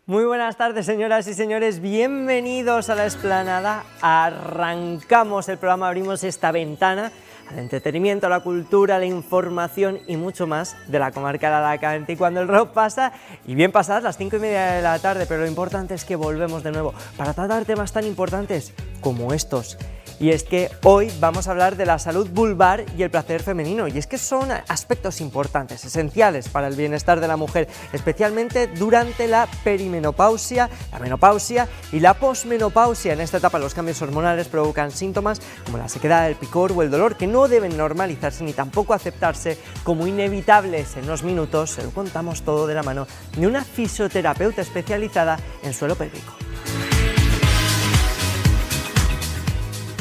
Muy buenas tardes, señoras y señores, bienvenidos a La Explanada. Arrancamos el programa, abrimos esta ventana al entretenimiento, a la cultura, a la información y mucho más de la comarca de Alacante. Y cuando el reloj pasa, y bien pasadas las 5:30 de la tarde, pero lo importante es que volvemos de nuevo para tratar temas tan importantes como estos. Y es que hoy vamos a hablar de la salud vulvar y el placer femenino, y es que son aspectos importantes, esenciales para el bienestar de la mujer, especialmente durante la perimenopausia, la menopausia y la posmenopausia. En esta etapa los cambios hormonales provocan síntomas como la sequedad, el picor o el dolor que no deben normalizarse ni tampoco aceptarse como inevitables. En unos minutos se lo contamos todo de la mano de una fisioterapeuta especializada en suelo pélvico.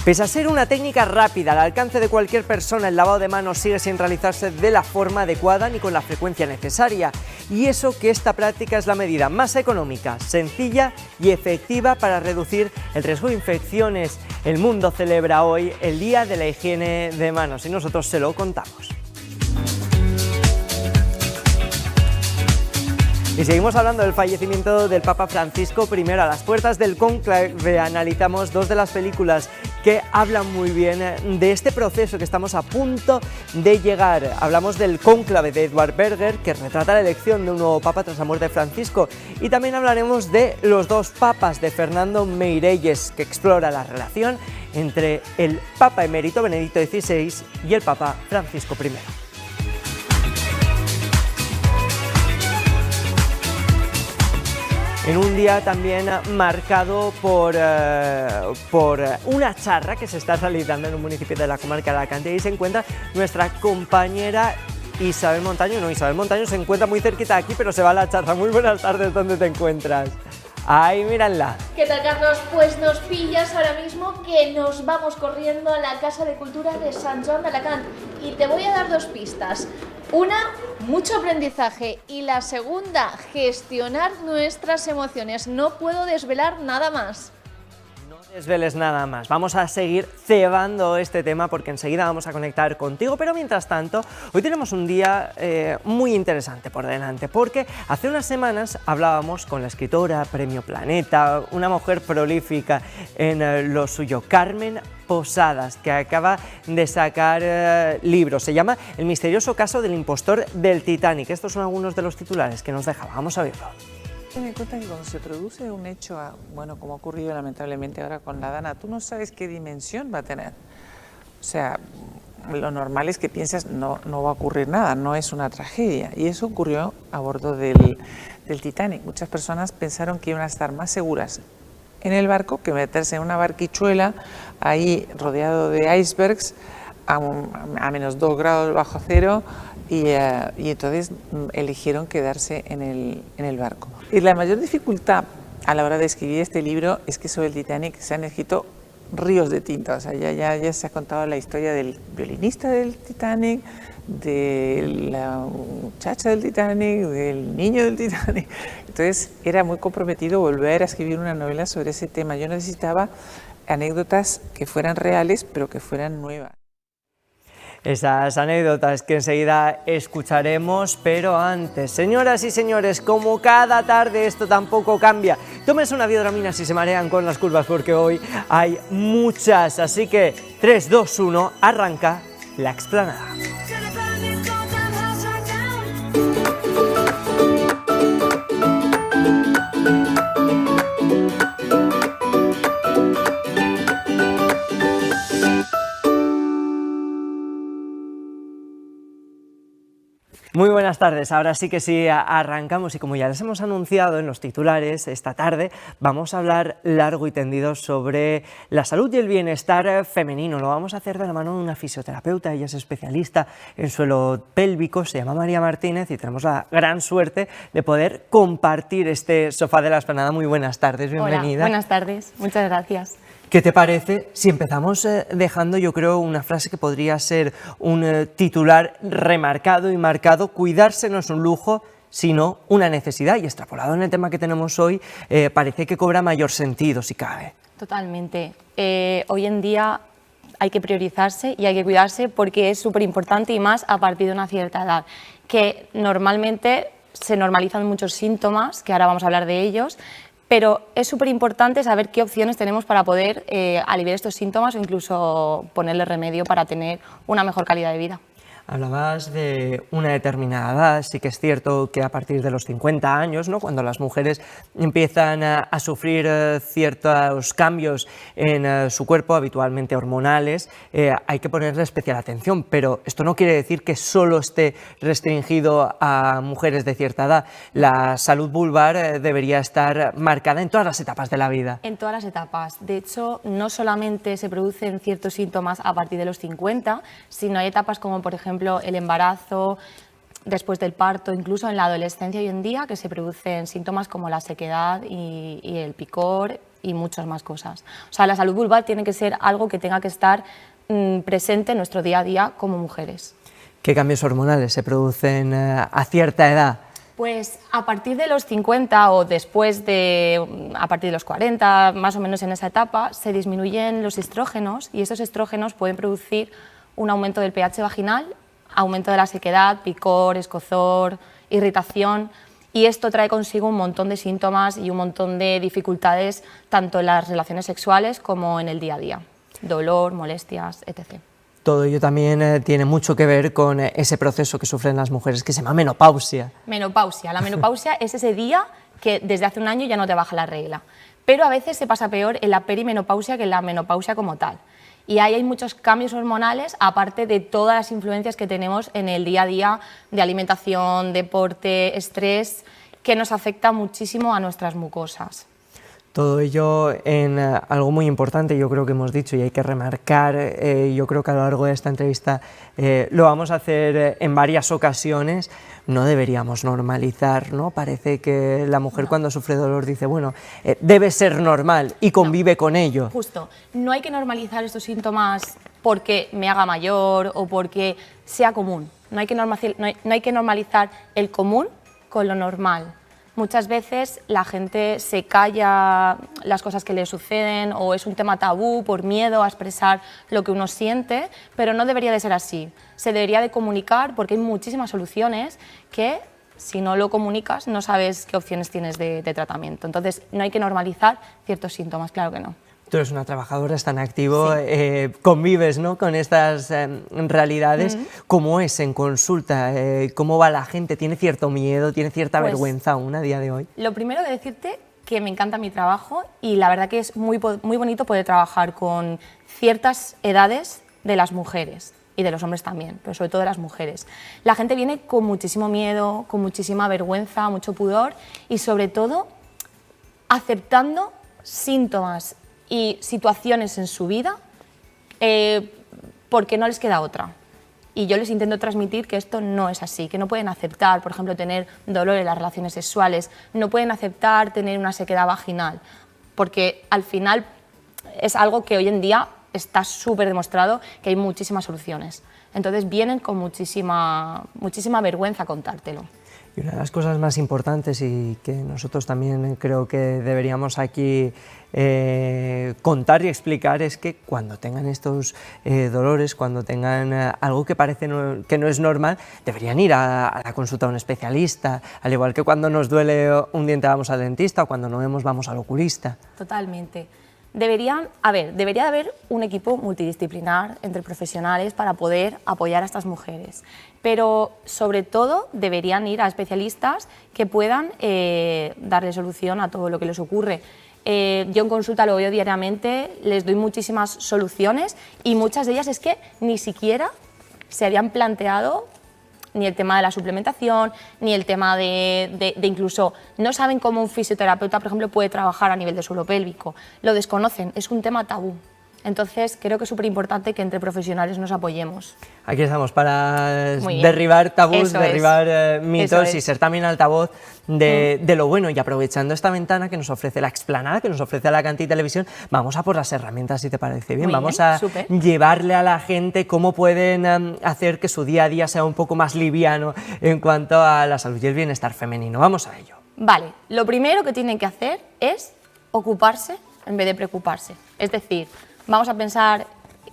Pese a ser una técnica rápida, al alcance de cualquier persona, el lavado de manos sigue sin realizarse de la forma adecuada ni con la frecuencia necesaria. Y eso que esta práctica es la medida más económica, sencilla y efectiva para reducir el riesgo de infecciones. El mundo celebra hoy el Día de la Higiene de Manos y nosotros se lo contamos. Y seguimos hablando del fallecimiento del Papa Francisco. Primero, a las puertas del cónclave, analizamos dos de las películas que hablan muy bien de este proceso que estamos a punto de llegar. Hablamos del Cónclave de Edward Berger, que retrata la elección de un nuevo papa tras la muerte de Francisco, y también hablaremos de Los dos papas de Fernando Meirelles, que explora la relación entre el Papa emérito Benedicto XVI y el Papa Francisco I. En un día también marcado por una charra que se está realizando en un municipio de la comarca de Alacante, y se encuentra nuestra compañera Isabel Montaño. No, Isabel Montaño se encuentra muy cerquita de aquí, pero se va a la charra. Muy buenas tardes, ¿dónde te encuentras? ¡Ay, mírenla! ¿Qué tal, Carlos? Pues nos pillas ahora mismo que nos vamos corriendo a la Casa de Cultura de Sant Joan d'Alacant. Y te voy a dar dos pistas. Una, mucho aprendizaje, y la segunda, gestionar nuestras emociones. No puedo desvelar nada más. No desveles nada más, vamos a seguir cebando este tema porque enseguida vamos a conectar contigo, pero mientras tanto, hoy tenemos un día muy interesante por delante, porque hace unas semanas hablábamos con la escritora, Premio Planeta, una mujer prolífica en lo suyo, Carmen Posadas, que acaba de sacar libros. Se llama El misterioso caso del impostor del Titanic. Estos son algunos de los titulares que nos deja. Vamos a verlo. Ten en cuenta que cuando se produce un hecho, bueno, como ha ocurrido lamentablemente ahora con la Dana, tú no sabes qué dimensión va a tener. O sea, lo normal es que piensas no va a ocurrir nada, no es una tragedia. Y eso ocurrió a bordo del Titanic. Muchas personas pensaron que iban a estar más seguras en el barco que meterse en una barquichuela ahí rodeado de icebergs a menos 2 grados bajo cero, y entonces eligieron quedarse en el barco. Y la mayor dificultad a la hora de escribir este libro es que sobre el Titanic se han escrito ríos de tinta. O sea, ya se ha contado la historia del violinista del Titanic, de la muchacha del Titanic, del niño del Titanic. Entonces era muy comprometido volver a escribir una novela sobre ese tema. Yo necesitaba anécdotas que fueran reales, pero que fueran nuevas. Esas anécdotas que enseguida escucharemos, pero antes, señoras y señores, como cada tarde esto tampoco cambia. Tómense una biodramina si se marean con las curvas, porque hoy hay muchas. Así que 3, 2, 1, arranca La Explanada. Muy buenas tardes, ahora sí que sí arrancamos, y como ya les hemos anunciado en los titulares, esta tarde vamos a hablar largo y tendido sobre la salud y el bienestar femenino. Lo vamos a hacer de la mano de una fisioterapeuta. Ella es especialista en suelo pélvico, se llama María Martínez, y tenemos la gran suerte de poder compartir este sofá de La Explanada. Muy buenas tardes, bienvenida. Hola, buenas tardes, muchas gracias. ¿Qué te parece si empezamos dejando, yo creo, una frase que podría ser un titular remarcado y marcado: cuidarse no es un lujo, sino una necesidad? Y extrapolado en el tema que tenemos hoy, parece que cobra mayor sentido, si cabe. Totalmente. Hoy en día hay que priorizarse y hay que cuidarse porque es súper importante, y más a partir de una cierta edad, que normalmente se normalizan muchos síntomas, que ahora vamos a hablar de ellos, pero es súper importante saber qué opciones tenemos para poder aliviar estos síntomas o incluso ponerle remedio para tener una mejor calidad de vida. Hablabas de una determinada edad, sí que es cierto que a partir de los 50 años, ¿no?, cuando las mujeres empiezan a sufrir ciertos cambios en su cuerpo, habitualmente hormonales, hay que ponerle especial atención, pero esto no quiere decir que solo esté restringido a mujeres de cierta edad. La salud vulvar debería estar marcada en todas las etapas de la vida. En todas las etapas. De hecho, no solamente se producen ciertos síntomas a partir de los 50, sino hay etapas como, por ejemplo, el embarazo, después del parto, incluso en la adolescencia hoy en día, que se producen síntomas como la sequedad y el picor y muchas más cosas. O sea, la salud vulvar tiene que ser algo que tenga que estar presente en nuestro día a día como mujeres. ¿Qué cambios hormonales se producen a cierta edad? Pues a partir de los 50 o después a partir de los 40, más o menos en esa etapa, se disminuyen los estrógenos y esos estrógenos pueden producir un aumento del pH vaginal, aumento de la sequedad, picor, escozor, irritación, y esto trae consigo un montón de síntomas y un montón de dificultades tanto en las relaciones sexuales como en el día a día, dolor, molestias, etc. Todo ello también tiene mucho que ver con ese proceso que sufren las mujeres que se llama menopausia. Menopausia. La menopausia es ese día que desde hace un año ya no te baja la regla, pero a veces se pasa peor en la perimenopausia que en la menopausia como tal. Y ahí hay muchos cambios hormonales, aparte de todas las influencias que tenemos en el día a día de alimentación, deporte, estrés, que nos afecta muchísimo a nuestras mucosas. Todo ello en algo muy importante, yo creo que hemos dicho y hay que remarcar, yo creo que a lo largo de esta entrevista lo vamos a hacer en varias ocasiones, no deberíamos normalizar, ¿no? Parece que la mujer cuando sufre dolor dice, bueno, debe ser normal y convive con ello. Justo, no hay que normalizar estos síntomas porque me haga mayor o porque sea común, no hay que normalizar el común con lo normal. Muchas veces la gente se calla las cosas que le suceden o es un tema tabú por miedo a expresar lo que uno siente, pero no debería de ser así. Se debería de comunicar porque hay muchísimas soluciones que si no lo comunicas no sabes qué opciones tienes de tratamiento. Entonces no hay que normalizar ciertos síntomas, claro que no. Tú eres una trabajadora, estás en activo, sí. Convives, ¿no?, con estas realidades. ¿Cómo es en consulta? ¿Cómo va la gente? ¿Tiene cierto miedo? ¿Tiene cierta vergüenza aún a día de hoy? Lo primero de decirte que me encanta mi trabajo y la verdad que es muy bonito poder trabajar con ciertas edades de las mujeres y de los hombres también, pero sobre todo de las mujeres. La gente viene con muchísimo miedo, con muchísima vergüenza, mucho pudor y sobre todo aceptando síntomas y situaciones en su vida porque no les queda otra. Y yo les intento transmitir que esto no es así, que no pueden aceptar, por ejemplo, tener dolor en las relaciones sexuales, no pueden aceptar tener una sequedad vaginal, porque al final es algo que hoy en día está súper demostrado que hay muchísimas soluciones. Entonces vienen con muchísima vergüenza a contártelo. Y una de las cosas más importantes y que nosotros también creo que deberíamos aquí contar y explicar es que cuando tengan estos dolores, cuando tengan algo que parece que no es normal, deberían ir a la consulta a un especialista, al igual que cuando nos duele un diente vamos al dentista o cuando no vemos vamos al oculista. Totalmente. Debería de haber un equipo multidisciplinar entre profesionales para poder apoyar a estas mujeres, pero sobre todo deberían ir a especialistas que puedan darle solución a todo lo que les ocurre. Yo en consulta lo veo diariamente, les doy muchísimas soluciones y muchas de ellas es que ni siquiera se habían planteado ni el tema de la suplementación, ni el tema de incluso no saben cómo un fisioterapeuta, por ejemplo, puede trabajar a nivel de suelo pélvico. Lo desconocen, es un tema tabú. Entonces, creo que es súper importante que entre profesionales nos apoyemos. Aquí estamos para derribar tabús, derribar mitos y ser también altavoz de lo bueno. Y aprovechando esta ventana que nos ofrece la explanada, que nos ofrece Alacant y Televisión, vamos a por las herramientas, si te parece bien. Vamos a llevarle a la gente cómo pueden hacer que su día a día sea un poco más liviano en cuanto a la salud y el bienestar femenino. Vamos a ello. Vale, lo primero que tienen que hacer es ocuparse en vez de preocuparse. Es decir, vamos a pensar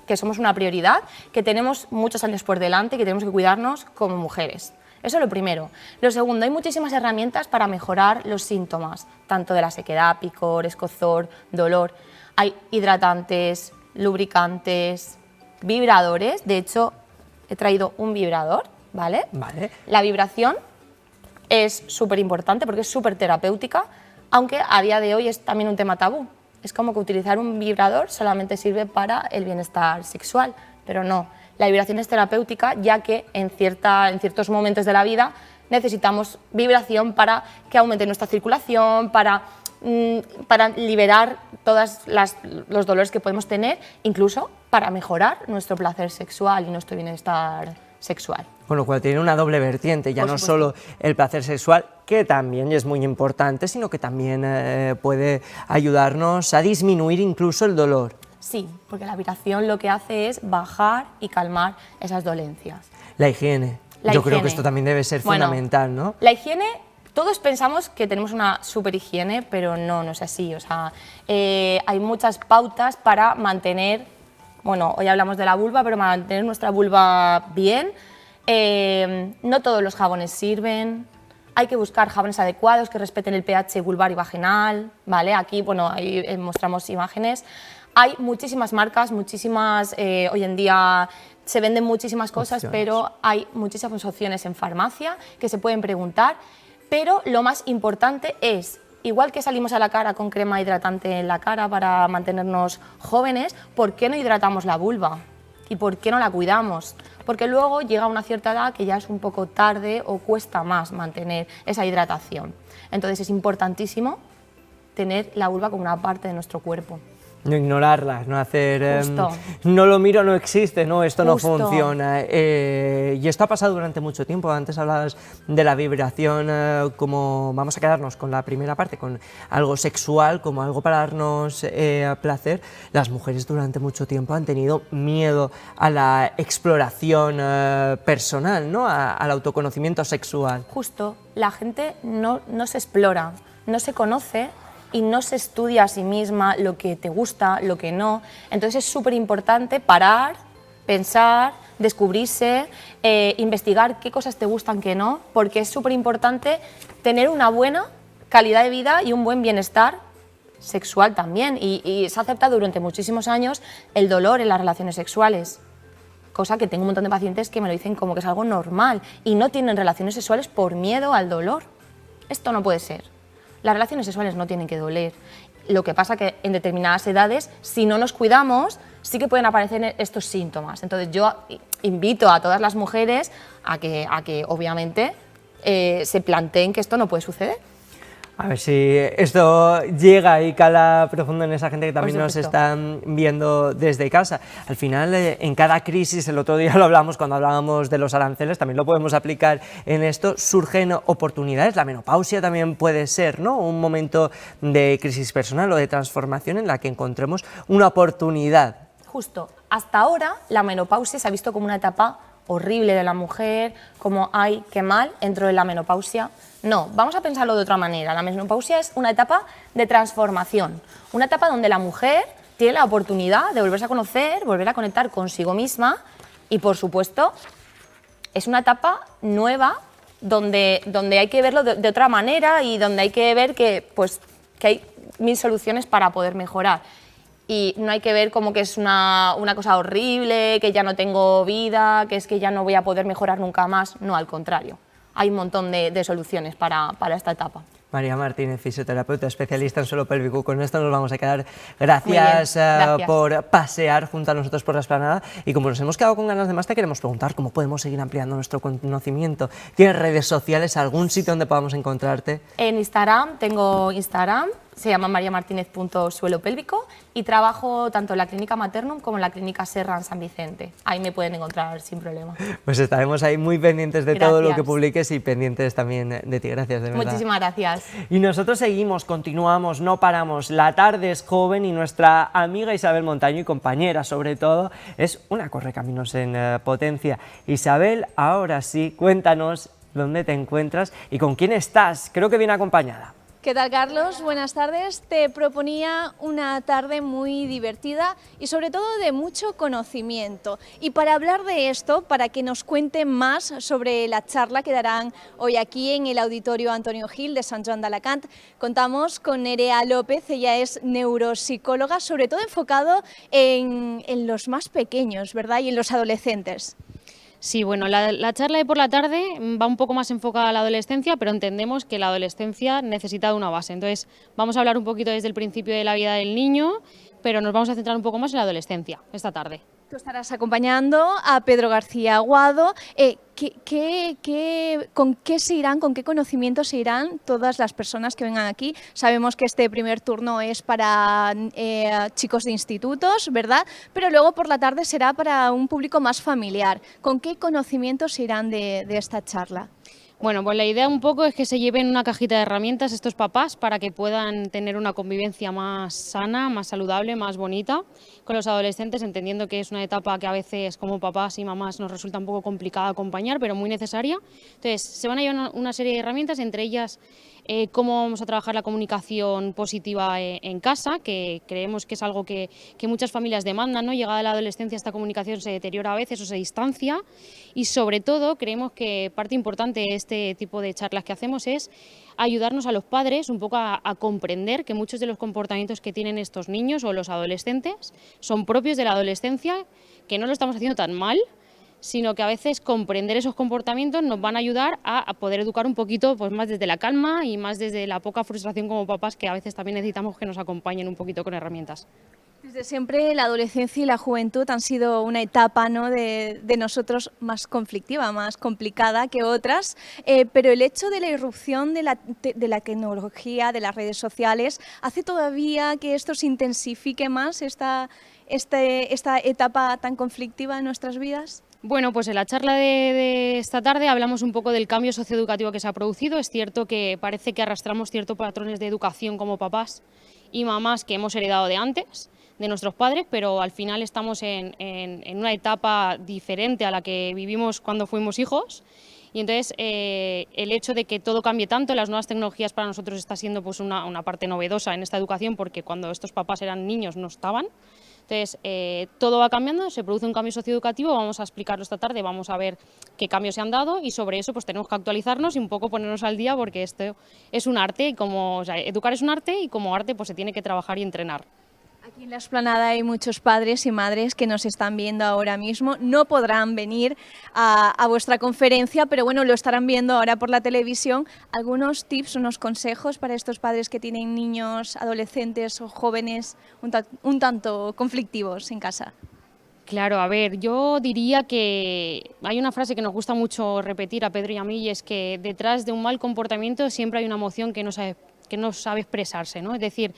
que somos una prioridad, que tenemos muchos años por delante, que tenemos que cuidarnos como mujeres. Eso es lo primero. Lo segundo, hay muchísimas herramientas para mejorar los síntomas, tanto de la sequedad, picor, escozor, dolor. Hay hidratantes, lubricantes, vibradores. De hecho, he traído un vibrador, ¿vale? Vale. La vibración es súper importante porque es súper terapéutica, aunque a día de hoy es también un tema tabú. Es como que utilizar un vibrador solamente sirve para el bienestar sexual, pero no. La vibración es terapéutica, ya que en ciertos momentos de la vida necesitamos vibración para que aumente nuestra circulación, para liberar todos los dolores que podemos tener, incluso para mejorar nuestro placer sexual y nuestro bienestar sexual. Con lo cual tiene una doble vertiente, ya Por no supuesto. solo el placer sexual, que también es muy importante, sino que también puede ayudarnos a disminuir incluso el dolor. Sí, porque la vibración lo que hace es bajar y calmar esas dolencias. La higiene. La Yo creo higiene. que esto también debe ser Bueno, fundamental, ¿no? La higiene, todos pensamos que tenemos una super higiene, pero no es así. O sea, hay muchas pautas para mantener, bueno, hoy hablamos de la vulva, pero mantener nuestra vulva bien. No todos los jabones sirven. Hay que buscar jabones adecuados que respeten el pH vulvar y vaginal, ¿vale? Aquí, bueno, ahí mostramos imágenes. Hay muchísimas marcas, hoy en día se venden muchísimas cosas, Opciones. pero hay muchísimas opciones en farmacia que se pueden preguntar, pero lo más importante es, igual que salimos a la cara con crema hidratante en la cara para mantenernos jóvenes, ¿por qué no hidratamos la vulva? ¿Y por qué no la cuidamos? Porque luego llega una cierta edad que ya es un poco tarde o cuesta más mantener esa hidratación. Entonces es importantísimo tener la vulva como una parte de nuestro cuerpo. No ignorarlas, no hacer... Justo. no lo miro, no existe, no, esto Justo. no funciona. Y esto ha pasado durante mucho tiempo. Antes hablabas de la vibración como... Vamos a quedarnos con la primera parte, con algo sexual, como algo para darnos placer. Las mujeres durante mucho tiempo han tenido miedo a la exploración personal, ¿no? Al autoconocimiento sexual. Justo, la gente no se explora, no se conoce y no se estudia a sí misma lo que te gusta, lo que no. Entonces es súper importante parar, pensar, descubrirse, investigar qué cosas te gustan, qué no, porque es súper importante tener una buena calidad de vida y un buen bienestar sexual también. Y se ha aceptado durante muchísimos años el dolor en las relaciones sexuales. Cosa que tengo un montón de pacientes que me lo dicen como que es algo normal y no tienen relaciones sexuales por miedo al dolor. Esto no puede ser. Las relaciones sexuales no tienen que doler. Lo que pasa que en determinadas edades, si no nos cuidamos, sí que pueden aparecer estos síntomas. Entonces yo invito a todas las mujeres a que obviamente se planteen que esto no puede suceder. A ver si esto llega y cala profundo en esa gente que también nos supuesto. están viendo desde casa. Al final, en cada crisis, el otro día lo hablamos cuando hablábamos de los aranceles, también lo podemos aplicar en esto, surgen oportunidades. La menopausia también puede ser, ¿no?, un momento de crisis personal o de transformación en la que encontremos una oportunidad. Justo, hasta ahora la menopausia se ha visto como una etapa horrible de la mujer, como ¡ay, qué mal, entro en la menopausia! No, vamos a pensarlo de otra manera. La menopausia es una etapa de transformación, una etapa donde la mujer tiene la oportunidad de volverse a conocer, volver a conectar consigo misma y, por supuesto, es una etapa nueva donde hay que verlo de otra manera y donde hay que ver que hay 1000 soluciones para poder mejorar. Y no hay que ver como que es una cosa horrible, que ya no tengo vida, que es que ya no voy a poder mejorar nunca más. No, al contrario. Hay un montón de soluciones para esta etapa. María Martínez, fisioterapeuta, especialista en suelo pélvico. Con esto nos vamos a quedar. Gracias, Gracias. por pasear junto a nosotros por la explanada. Y como nos hemos quedado con ganas de más, te queremos preguntar cómo podemos seguir ampliando nuestro conocimiento. ¿Tienes redes sociales, algún sitio donde podamos encontrarte? En Instagram, tengo Instagram, se llama mariamartinez.suelopélvico y trabajo tanto en la clínica Maternum como en la clínica Serra en San Vicente. Ahí me pueden encontrar sin problema. Pues estaremos ahí muy pendientes de todo lo que Gracias. publiques y pendientes también de ti. Gracias, de verdad. Muchísimas gracias. Y nosotros seguimos, continuamos, no paramos. La tarde es joven y nuestra amiga Isabel Montaño y compañera, sobre todo, es una correcaminos en potencia. Isabel, ahora sí, cuéntanos dónde te encuentras y con quién estás. Creo que viene acompañada. ¿Qué tal, Carlos? Buenas tardes. Te proponía una tarde muy divertida y sobre todo de mucho conocimiento. Y para hablar de esto, para que nos cuente más sobre la charla que darán hoy aquí en el Auditorio Antonio Gil de Sant Joan d'Alacant, contamos con Nerea López. Ella es neuropsicóloga, sobre todo enfocado en los más pequeños, ¿verdad? Y en los adolescentes. Sí, bueno, la charla de por la tarde va un poco más enfocada a la adolescencia, pero entendemos que la adolescencia necesita de una base. Entonces, vamos a hablar un poquito desde el principio de la vida del niño, pero nos vamos a centrar un poco más en la adolescencia esta tarde. Tú estarás acompañando a Pedro García Aguado. ¿Con qué se irán, con qué conocimientos se irán todas las personas que vengan aquí? Sabemos que este primer turno es para chicos de institutos, ¿verdad? Pero luego por la tarde será para un público más familiar. ¿Con qué conocimientos se irán de esta charla? Bueno, pues la idea un poco es que se lleven una cajita de herramientas estos papás para que puedan tener una convivencia más sana, más saludable, más bonita con los adolescentes, entendiendo que es una etapa que a veces como papás y mamás nos resulta un poco complicada acompañar, pero muy necesaria. Entonces, se van a llevar una serie de herramientas, entre ellas cómo vamos a trabajar la comunicación positiva en casa, que creemos que es algo que muchas familias demandan, ¿no? Llegada a la adolescencia esta comunicación se deteriora a veces o se distancia, y sobre todo creemos que parte importante de este tipo de charlas que hacemos es ayudarnos a los padres un poco a comprender que muchos de los comportamientos que tienen estos niños o los adolescentes son propios de la adolescencia, que no lo estamos haciendo tan mal, sino que a veces comprender esos comportamientos nos van a ayudar a poder educar un poquito pues más desde la calma y más desde la poca frustración como papás, que a veces también necesitamos que nos acompañen un poquito con herramientas. Desde siempre la adolescencia y la juventud han sido una etapa, ¿no?, de nosotros más conflictiva, más complicada que otras, pero el hecho de la irrupción de la tecnología, de las redes sociales, hace todavía que esto se intensifique más, esta etapa tan conflictiva en nuestras vidas. Bueno, pues en la charla de esta tarde hablamos un poco del cambio socioeducativo que se ha producido. Es cierto que parece que arrastramos ciertos patrones de educación como papás y mamás que hemos heredado de antes, de nuestros padres, pero al final estamos en una etapa diferente a la que vivimos cuando fuimos hijos. Y entonces el hecho de que todo cambie tanto, las nuevas tecnologías para nosotros está siendo pues una parte novedosa en esta educación, porque cuando estos papás eran niños no estaban. Entonces, todo va cambiando, se produce un cambio socioeducativo, vamos a explicarlo esta tarde, vamos a ver qué cambios se han dado y sobre eso pues tenemos que actualizarnos y un poco ponernos al día, porque esto es un arte, y educar es un arte y como arte pues se tiene que trabajar y entrenar. Aquí en la explanada hay muchos padres y madres que nos están viendo ahora mismo. No podrán venir a vuestra conferencia, pero bueno, lo estarán viendo ahora por la televisión. ¿Algunos tips, unos consejos para estos padres que tienen niños, adolescentes o jóvenes un tanto conflictivos en casa? Claro, a ver, yo diría que hay una frase que nos gusta mucho repetir a Pedro y a mí, y es que detrás de un mal comportamiento siempre hay una emoción que no sabe expresarse, ¿no? Es decir,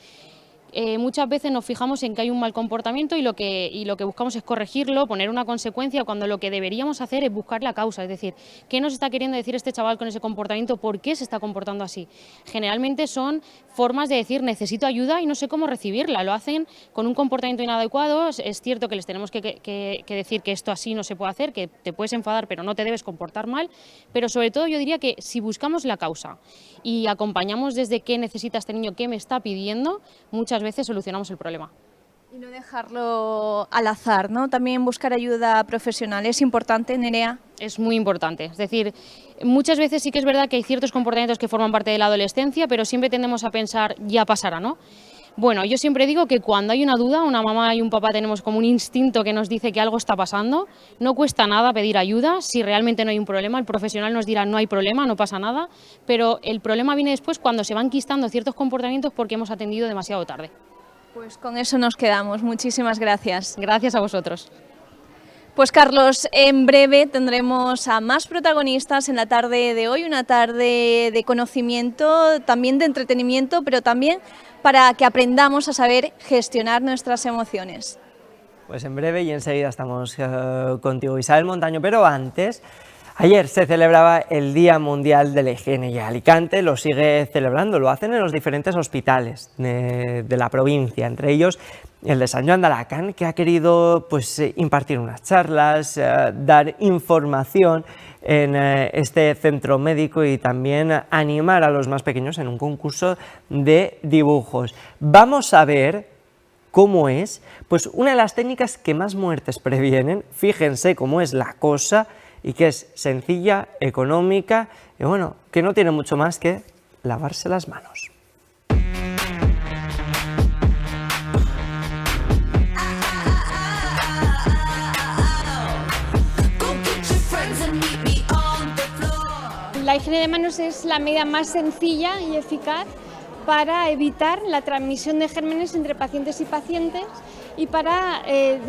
muchas veces nos fijamos en que hay un mal comportamiento y lo que buscamos es corregirlo, poner una consecuencia, cuando lo que deberíamos hacer es buscar la causa, es decir, ¿qué nos está queriendo decir este chaval con ese comportamiento? ¿Por qué se está comportando así? Generalmente son formas de decir necesito ayuda y no sé cómo recibirla, lo hacen con un comportamiento inadecuado. Es cierto que les tenemos que decir que esto así no se puede hacer, que te puedes enfadar pero no te debes comportar mal, pero sobre todo yo diría que si buscamos la causa y acompañamos desde qué necesita este niño, qué me está pidiendo, muchas veces solucionamos el problema. Y no dejarlo al azar, ¿no? También buscar ayuda profesional. ¿Es importante, Nerea? Es muy importante. Es decir, muchas veces sí que es verdad que hay ciertos comportamientos que forman parte de la adolescencia, pero siempre tendemos a pensar, ya pasará, ¿no? Bueno, yo siempre digo que cuando hay una duda, una mamá y un papá tenemos como un instinto que nos dice que algo está pasando, no cuesta nada pedir ayuda. Si realmente no hay un problema, el profesional nos dirá no hay problema, no pasa nada, pero el problema viene después cuando se van quistando ciertos comportamientos porque hemos atendido demasiado tarde. Pues con eso nos quedamos. Muchísimas gracias. Gracias a vosotros. Pues Carlos, en breve tendremos a más protagonistas en la tarde de hoy, una tarde de conocimiento, también de entretenimiento, pero también para que aprendamos a saber gestionar nuestras emociones. Pues en breve y enseguida estamos contigo, Isabel Montaño, pero antes, ayer se celebraba el Día Mundial de la Higiene y Alicante lo sigue celebrando, lo hacen en los diferentes hospitales de la provincia, entre ellos el de Sant Joan d'Alacant, que ha querido pues, impartir unas charlas, dar información en este centro médico y también animar a los más pequeños en un concurso de dibujos. Vamos a ver cómo es, pues una de las técnicas que más muertes previenen. Fíjense cómo es la cosa y que es sencilla, económica y bueno, que no tiene mucho más que lavarse las manos. La higiene de manos es la medida más sencilla y eficaz para evitar la transmisión de gérmenes entre pacientes y pacientes y para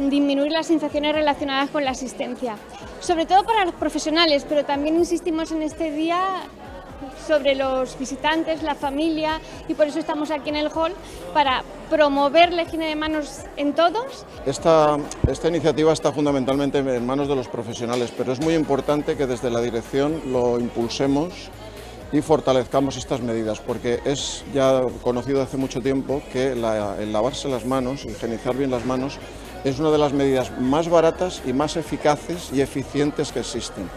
disminuir las infecciones relacionadas con la asistencia. Sobre todo para los profesionales, pero también insistimos en este día sobre los visitantes, la familia, y por eso estamos aquí en el hall para promover la higiene de manos en todos. Esta iniciativa está fundamentalmente en manos de los profesionales, pero es muy importante que desde la dirección lo impulsemos y fortalezcamos estas medidas, porque es ya conocido hace mucho tiempo que el lavarse las manos, higienizar bien las manos, es una de las medidas más baratas y más eficaces y eficientes que existen.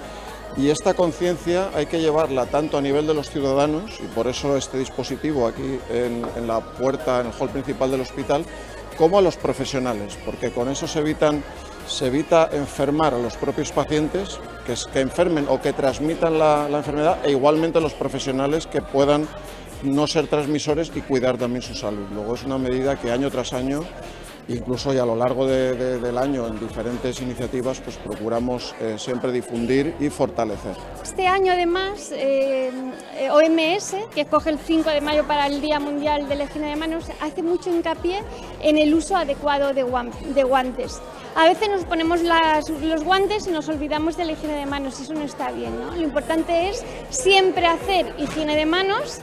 Y esta conciencia hay que llevarla tanto a nivel de los ciudadanos, y por eso este dispositivo aquí en la puerta, en el hall principal del hospital, como a los profesionales, porque con eso se evita enfermar a los propios pacientes, que enfermen o que transmitan la enfermedad, e igualmente a los profesionales que puedan no ser transmisores y cuidar también su salud. Luego es una medida que año tras año, incluso y a lo largo del año en diferentes iniciativas, pues procuramos siempre difundir y fortalecer. Este año además OMS, que escoge el 5 de mayo para el Día Mundial de la Higiene de Manos, hace mucho hincapié en el uso adecuado de guantes. A veces nos ponemos los guantes y nos olvidamos de la higiene de manos y eso no está bien, ¿no? Lo importante es siempre hacer higiene de manos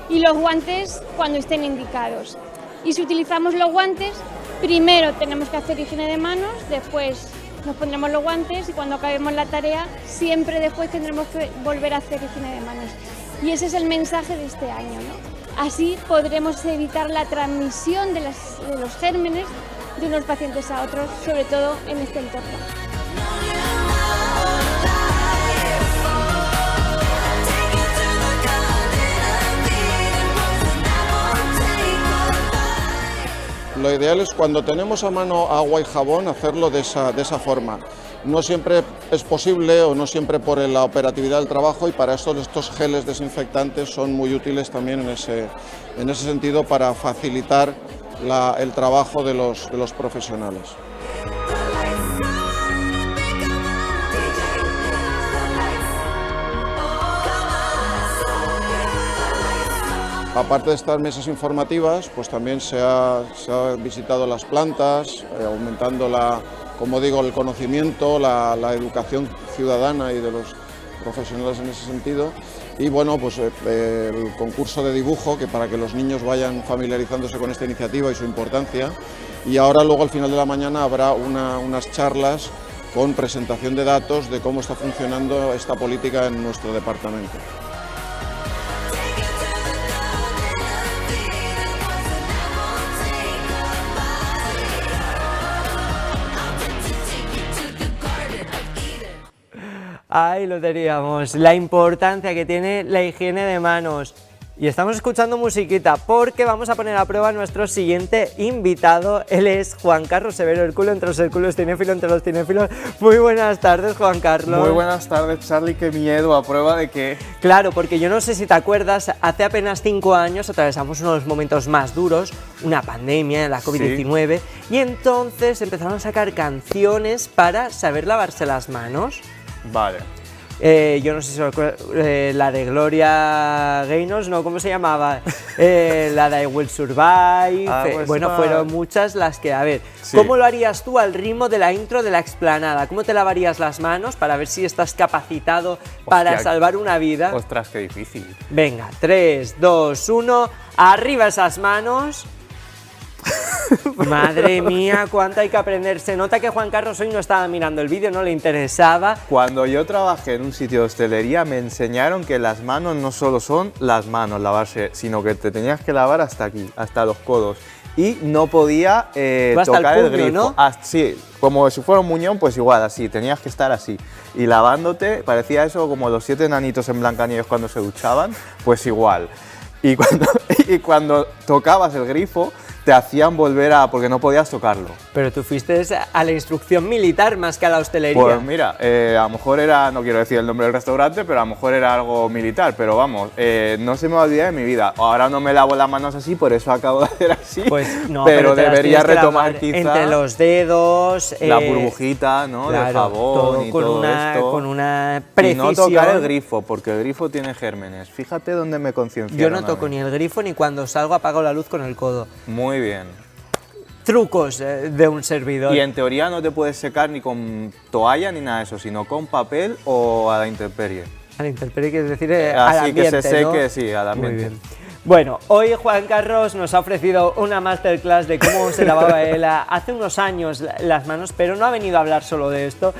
y los guantes cuando estén indicados. Y si utilizamos los guantes, primero tenemos que hacer higiene de manos, después nos pondremos los guantes y cuando acabemos la tarea, siempre después tendremos que volver a hacer higiene de manos. Y ese es el mensaje de este año, ¿no? Así podremos evitar la transmisión de los gérmenes de unos pacientes a otros, sobre todo en este entorno. Lo ideal es cuando tenemos a mano agua y jabón hacerlo de esa forma. No siempre es posible o no siempre por la operatividad del trabajo y para eso estos geles desinfectantes son muy útiles también en ese sentido para facilitar el trabajo de los profesionales. Aparte de estas mesas informativas, pues también se ha visitado las plantas, aumentando como digo, el conocimiento, la educación ciudadana y de los profesionales en ese sentido. Y bueno, pues el concurso de dibujo, que para que los niños vayan familiarizándose con esta iniciativa y su importancia. Y ahora luego al final de la mañana habrá unas charlas con presentación de datos de cómo está funcionando esta política en nuestro departamento. Ahí lo teníamos, la importancia que tiene la higiene de manos. Y estamos escuchando musiquita porque vamos a poner a prueba a nuestro siguiente invitado. Él es Juan Carlos Severo, el culo entre los herculos, cinéfilo entre los cinéfilos. Muy buenas tardes, Juan Carlos. Muy buenas tardes, Charlie, qué miedo, ¿a prueba de qué? Claro, porque yo no sé si te acuerdas, hace apenas 5 años atravesamos unos momentos más duros, una pandemia, la COVID-19, sí. Y entonces empezaron a sacar canciones para saber lavarse las manos. Vale. Yo no sé si la de Gloria Gaynor, ¿no? ¿Cómo se llamaba? La de I Will Survive. Bueno, fueron muchas las que, a ver, sí. ¿Cómo lo harías tú al ritmo de la intro de la explanada? ¿Cómo te lavarías las manos para ver si estás capacitado para salvar una vida? Ostras, qué difícil. Venga, 3, 2, 1, arriba esas manos. Madre mía, cuánto hay que aprender. Se nota que Juan Carlos hoy no estaba mirando el vídeo, no le interesaba. Cuando yo trabajé en un sitio de hostelería me enseñaron que las manos no solo son las manos lavarse, sino que te tenías que lavar hasta aquí, hasta los codos. y no podía Tú hasta tocar el el puño, grifo. ¿no? Sí, como si fuera un muñón, pues igual, así, tenías que estar así. Y lavándote, parecía eso como los 7 enanitos en Blancanieves cuando se duchaban, pues igual. Y cuando tocabas el grifo, te hacían volver a... porque no podías tocarlo. Pero tú fuiste a la instrucción militar más que a la hostelería. Pues mira, a lo mejor era, no quiero decir el nombre del restaurante, pero a lo mejor era algo militar, pero vamos, no se me va a olvidar de mi vida. Ahora no me lavo las manos así, por eso acabo de hacer así, Pues no, pero te las debería tienes que retomar lavar quizá entre los dedos, la burbujita, ¿no? claro, del jabón todo y con todo una, esto. con una Y precisión. no tocar el grifo, porque el grifo tiene gérmenes. Fíjate dónde me concienciaron. Yo no a toco mí. ni el grifo ni cuando salgo apago la luz con el codo. Muy bien. Trucos de un servidor. Y en teoría no te puedes secar ni con toalla ni nada de eso, sino con papel o a la intemperie. A la intemperie, quieres decir al Así ambiente, que se seque, ¿no? sí, al Muy ambiente. bien. Bueno, hoy Juan Carlos nos ha ofrecido una masterclass de cómo se lavaba él hace unos años las manos, pero no ha venido a hablar solo de esto.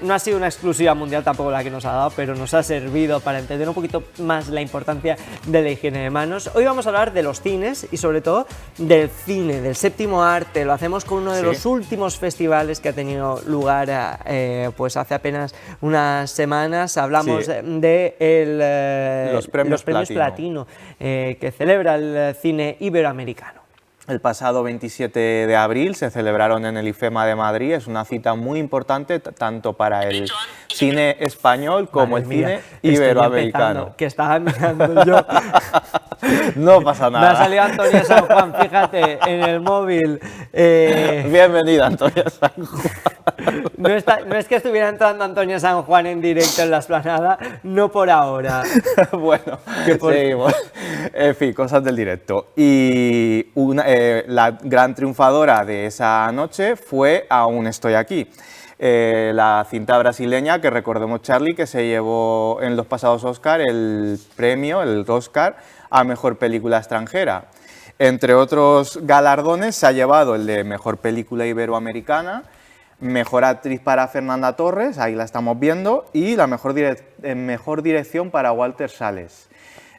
No ha sido una exclusiva mundial tampoco la que nos ha dado, pero nos ha servido para entender un poquito más la importancia de la higiene de manos. Hoy vamos a hablar de los cines y sobre todo del cine, del séptimo arte. Lo hacemos con uno de los últimos festivales que ha tenido lugar pues hace apenas unas semanas. Hablamos de los premios Platino, que celebra el cine iberoamericano. El pasado 27 de abril se celebraron en el IFEMA de Madrid. Es una cita muy importante tanto para el cine español como Madre el mía, cine estoy iberoamericano. empezando, que estaba mirando yo. No pasa Me ha nada. salido Antonia San Juan, fíjate, en el móvil. Bienvenida, Antonia San Juan. No es que estuviera entrando Antonia San Juan en directo en la Esplanada, no por ahora. Bueno, seguimos. En fin, cosas del directo. Y la gran triunfadora de esa noche fue Aún estoy aquí. La cinta brasileña que recordemos, Charlie, que se llevó en los pasados Oscar el premio, el Oscar, a Mejor Película Extranjera. Entre otros galardones se ha llevado el de Mejor Película Iberoamericana, Mejor Actriz para Fernanda Torres, ahí la estamos viendo, y la mejor dirección para Walter Salles.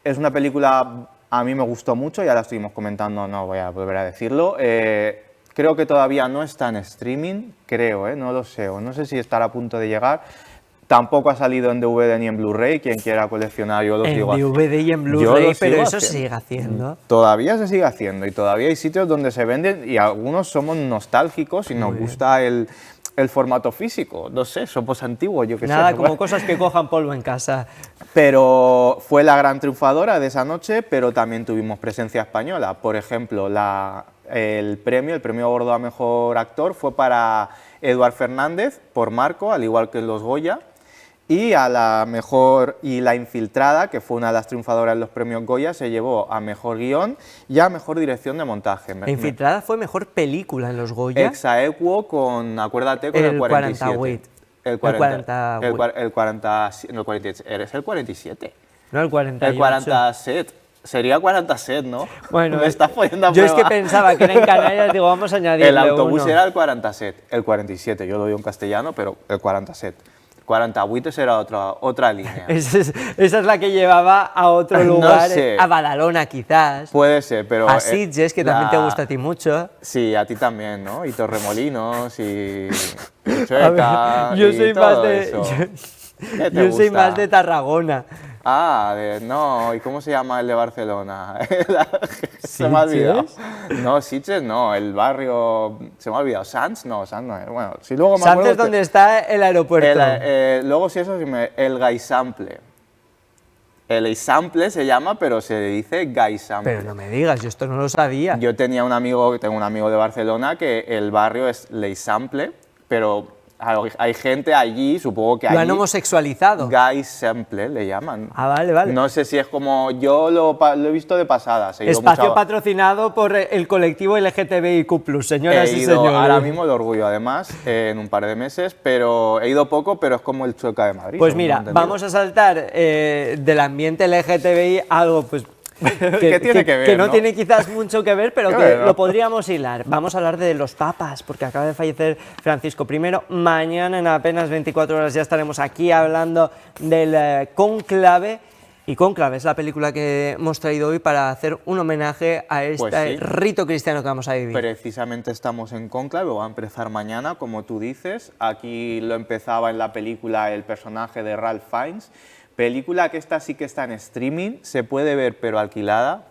Es una película, a mí me gustó mucho, ya la estuvimos comentando, no voy a volver a decirlo. Creo que todavía no está en streaming, creo, no lo sé, o no sé si estará a punto de llegar. Tampoco ha salido en DVD ni en Blu-ray, quien quiera coleccionar, yo lo En sigo haciendo. DVD y en Blu-ray, pero eso se sigue haciendo. Todavía se sigue haciendo y todavía hay sitios donde se venden y algunos somos nostálgicos y nos gusta el formato físico. No sé, somos antiguos, yo qué sé. Nada como cosas que cojan polvo en casa. Pero fue la gran triunfadora de esa noche, pero también tuvimos presencia española. Por ejemplo, el premio gordo a mejor actor fue para Eduard Fernández por Marco, al igual que los Goya. Y a la mejor, y La Infiltrada, que fue una de las triunfadoras en los premios Goya, se llevó a mejor guión y a mejor dirección de montaje. La Infiltrada fue mejor película en los Goya. Exaequo con, acuérdate, con el 47. El 47. ¿Eres el 47? No, el 48. El 47. Sería 47, ¿no? Bueno, me estás poniendo a yo es prueba. que pensaba que era en Canarias, digo, vamos a añadirle El autobús uno. era el 47, el 47, yo lo digo en castellano, pero el 47. 48 será otra línea. Esa es la que llevaba a otro No lugar, sé. a Badalona quizás, Puede ser, pero... a Sitges, que también te gusta a ti mucho. Sí, a ti también, ¿no? Y Torremolinos y A ver, Chueca yo y soy todo más de, eso. ¿Qué te yo soy gusta? más de Tarragona. No, ¿y cómo se llama el de Barcelona? Se me ha olvidado. No, Sitges no, el barrio... Se me ha olvidado. ¿Sants? No, Sants no es. Bueno, si luego me Sanz acuerdo... es donde está el aeropuerto. Luego si eso, el Gaisample. El Eixample se llama, pero se dice Gaisample. Pero no me digas, yo esto no lo sabía. Yo tengo un amigo de Barcelona que el barrio es l'Eixample, pero hay gente allí, supongo que Lo han allí... homosexualizado. Gaisample le llaman. Ah, vale, vale. No sé si es como... Yo lo he visto de pasada. he ido Espacio mucho patrocinado por el colectivo LGTBIQ+, señoras He y ido señores. ahora mismo de Orgullo, además, en un par de meses, pero he ido poco, pero es como el Chueca de Madrid. Pues según mira, lo he entendido. vamos a saltar del ambiente LGTBI a algo pues ¿Qué tiene que ver, que no no? tiene quizás mucho que ver, pero que Bueno. lo podríamos hilar. Vamos a hablar de los papas, porque acaba de fallecer Francisco I. Mañana, en apenas 24 horas, ya estaremos aquí hablando del cónclave. Y Cónclave es la película que hemos traído hoy para hacer un homenaje a este Pues sí. rito cristiano que vamos a vivir. Precisamente estamos en Cónclave, va a empezar mañana, como tú dices. Aquí lo empezaba en la película el personaje de Ralph Fiennes. Película que esta sí que está en streaming, se puede ver pero alquilada.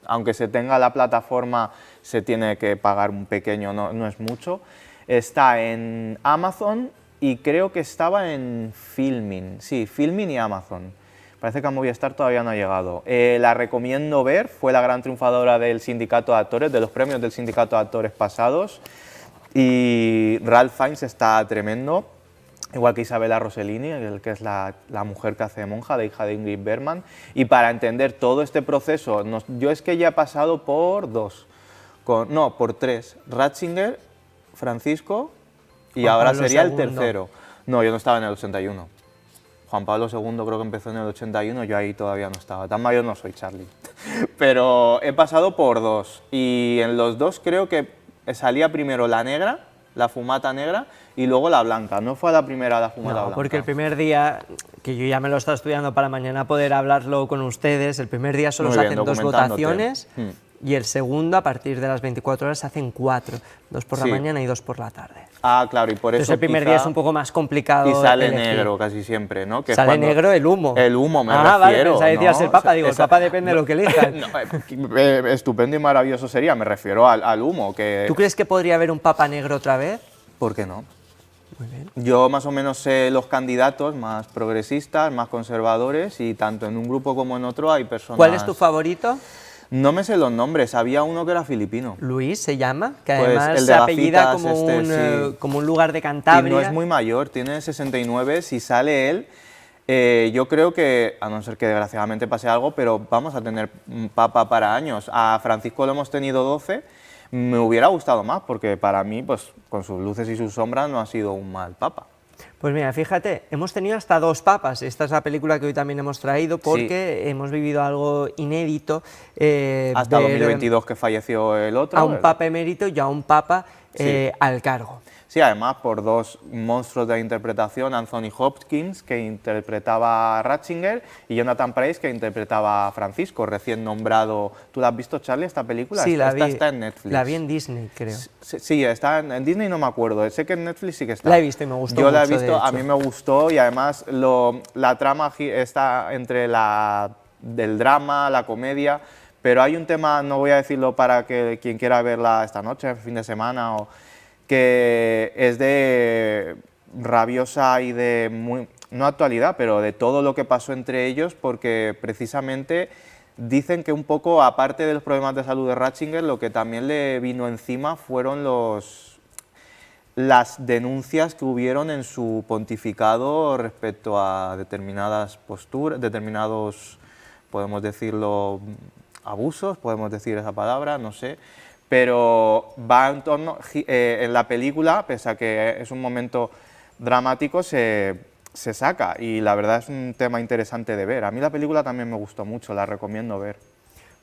Aunque se tenga la plataforma, se tiene que pagar un pequeño, no es mucho. Está en Amazon y creo que estaba en Filmin. Sí, Filmin y Amazon. Parece que a Movistar todavía no ha llegado. La recomiendo ver, fue la gran triunfadora del Sindicato de Actores, de los premios del Sindicato de Actores pasados. Y Ralph Fiennes está tremendo, igual que Isabella Rossellini, que es la mujer que hace de monja, de hija de Ingrid Bergman. Y para entender todo este proceso, yo es que ya he pasado por por tres. Ratzinger, Francisco y Juan ahora Pablo sería el II. tercero. No, yo no estaba en el 81. Juan Pablo II creo que empezó en el 81, yo ahí todavía no estaba. Tan mayor no soy, Charlie. Pero he pasado por dos. Y en los dos creo que salía primero la negra, la fumata negra, y luego la blanca. No fue la primera la fumata No, blanca. porque el primer día, que yo ya me lo estaba estudiando para mañana poder hablarlo con ustedes, el primer día solo Muy se bien, hacen 2 documentándote. votaciones y el segundo, a partir de las 24 horas, se hacen 4. 2 por la Sí. mañana y 2 por la tarde. Ah, claro, y por eso Entonces el primer día es un poco más complicado. Y sale elegir. negro casi siempre, ¿no? Que es Sale cuando- negro el humo. El humo, me Vale, refiero. pensaba que decías ¿no? el Papa, digo, el Esa- Papa depende de lo que elijan. No, estupendo y maravilloso sería, me refiero al humo. Que... ¿Tú crees que podría haber un Papa negro otra vez? ¿Por qué no? Muy bien. Yo más o menos sé los candidatos más progresistas, más conservadores, y tanto en un grupo como en otro hay personas... ¿Cuál es tu favorito? No me sé los nombres, había uno que era filipino. Luis se llama, que Pues además el de se apellida gafitas, como, sí. como un lugar de Y Cantabria. no es muy mayor, tiene 69, si sale él, yo creo que, a no ser que desgraciadamente pase algo, pero vamos a tener un papa para años. A Francisco lo hemos tenido 12, me hubiera gustado más, porque para mí, pues con sus luces y sus sombras, no ha sido un mal papa. Pues mira, fíjate, hemos tenido hasta 2 papas. Esta es la película que hoy también hemos traído porque hemos vivido algo inédito. Hasta ver 2022 que falleció el otro. a un papa emérito y a un papa al cargo. Sí, además por 2 monstruos de la interpretación, Anthony Hopkins, que interpretaba a Ratzinger, y Jonathan Pryce, que interpretaba a Francisco, recién nombrado. ¿Tú la has visto, Charlie, esta película? Sí, esta la vi. está en Netflix. La vi en Disney, creo. Sí, está en Disney, no me acuerdo. Sé que en Netflix sí que está. La he visto y me gustó Yo la he mucho, de visto, a hecho. mí me gustó, y además la trama está entre del drama, la comedia, pero hay un tema, no voy a decirlo para que quien quiera verla esta noche, fin de semana, que es de rabiosa y de no actualidad, pero de todo lo que pasó entre ellos, porque precisamente dicen que un poco, aparte de los problemas de salud de Ratzinger, lo que también le vino encima fueron las denuncias que hubieron en su pontificado respecto a determinadas posturas, determinados, podemos decirlo, abusos, podemos decir esa palabra, no sé, pero va en torno, en la película, pese a que es un momento dramático, se saca, y la verdad es un tema interesante de ver. A mí la película también me gustó mucho, la recomiendo ver.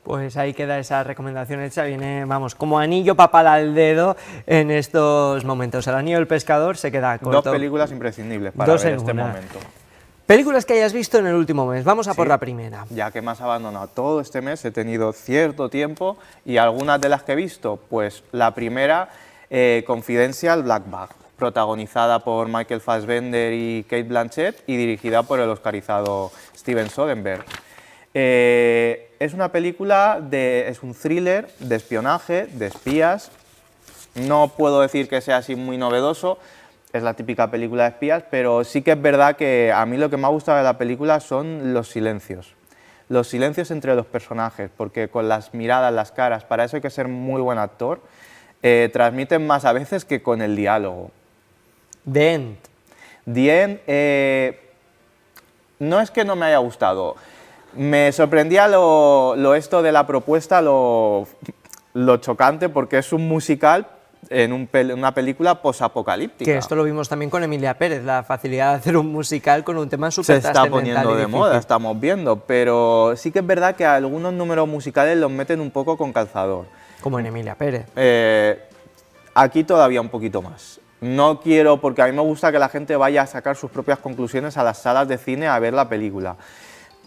Pues ahí queda esa recomendación hecha, viene, vamos, como anillo papal al dedo en estos momentos. El anillo del pescador se queda corto. 2 películas imprescindibles para 2 ver en este una. momento. Películas que hayas visto en el último mes, vamos a por Sí. la primera. Ya que me has abandonado todo este mes, he tenido cierto tiempo, y algunas de las que he visto, pues la primera, Confidential Black Bag, protagonizada por Michael Fassbender y Cate Blanchett y dirigida por el oscarizado Steven Soderbergh. Es una película, es un thriller de espionaje, de espías. No puedo decir que sea así muy novedoso, es la típica película de espías, pero sí que es verdad que a mí lo que me ha gustado de la película son los silencios entre los personajes, porque con las miradas, las caras, para eso hay que ser muy buen actor, transmiten más a veces que con el diálogo. The End. The End, no es que no me haya gustado, me sorprendía esto de la propuesta, lo chocante, porque es un musical en una película posapocalíptica. Que esto lo vimos también con Emilia Pérez, la facilidad de hacer un musical con un tema Se súper está trascendental poniendo y de difícil. moda, estamos viendo, pero sí que es verdad que algunos números musicales los meten un poco con calzador. Como en Emilia Pérez. Aquí todavía un poquito más. No quiero, porque a mí me gusta que la gente vaya a sacar sus propias conclusiones a las salas de cine a ver la película.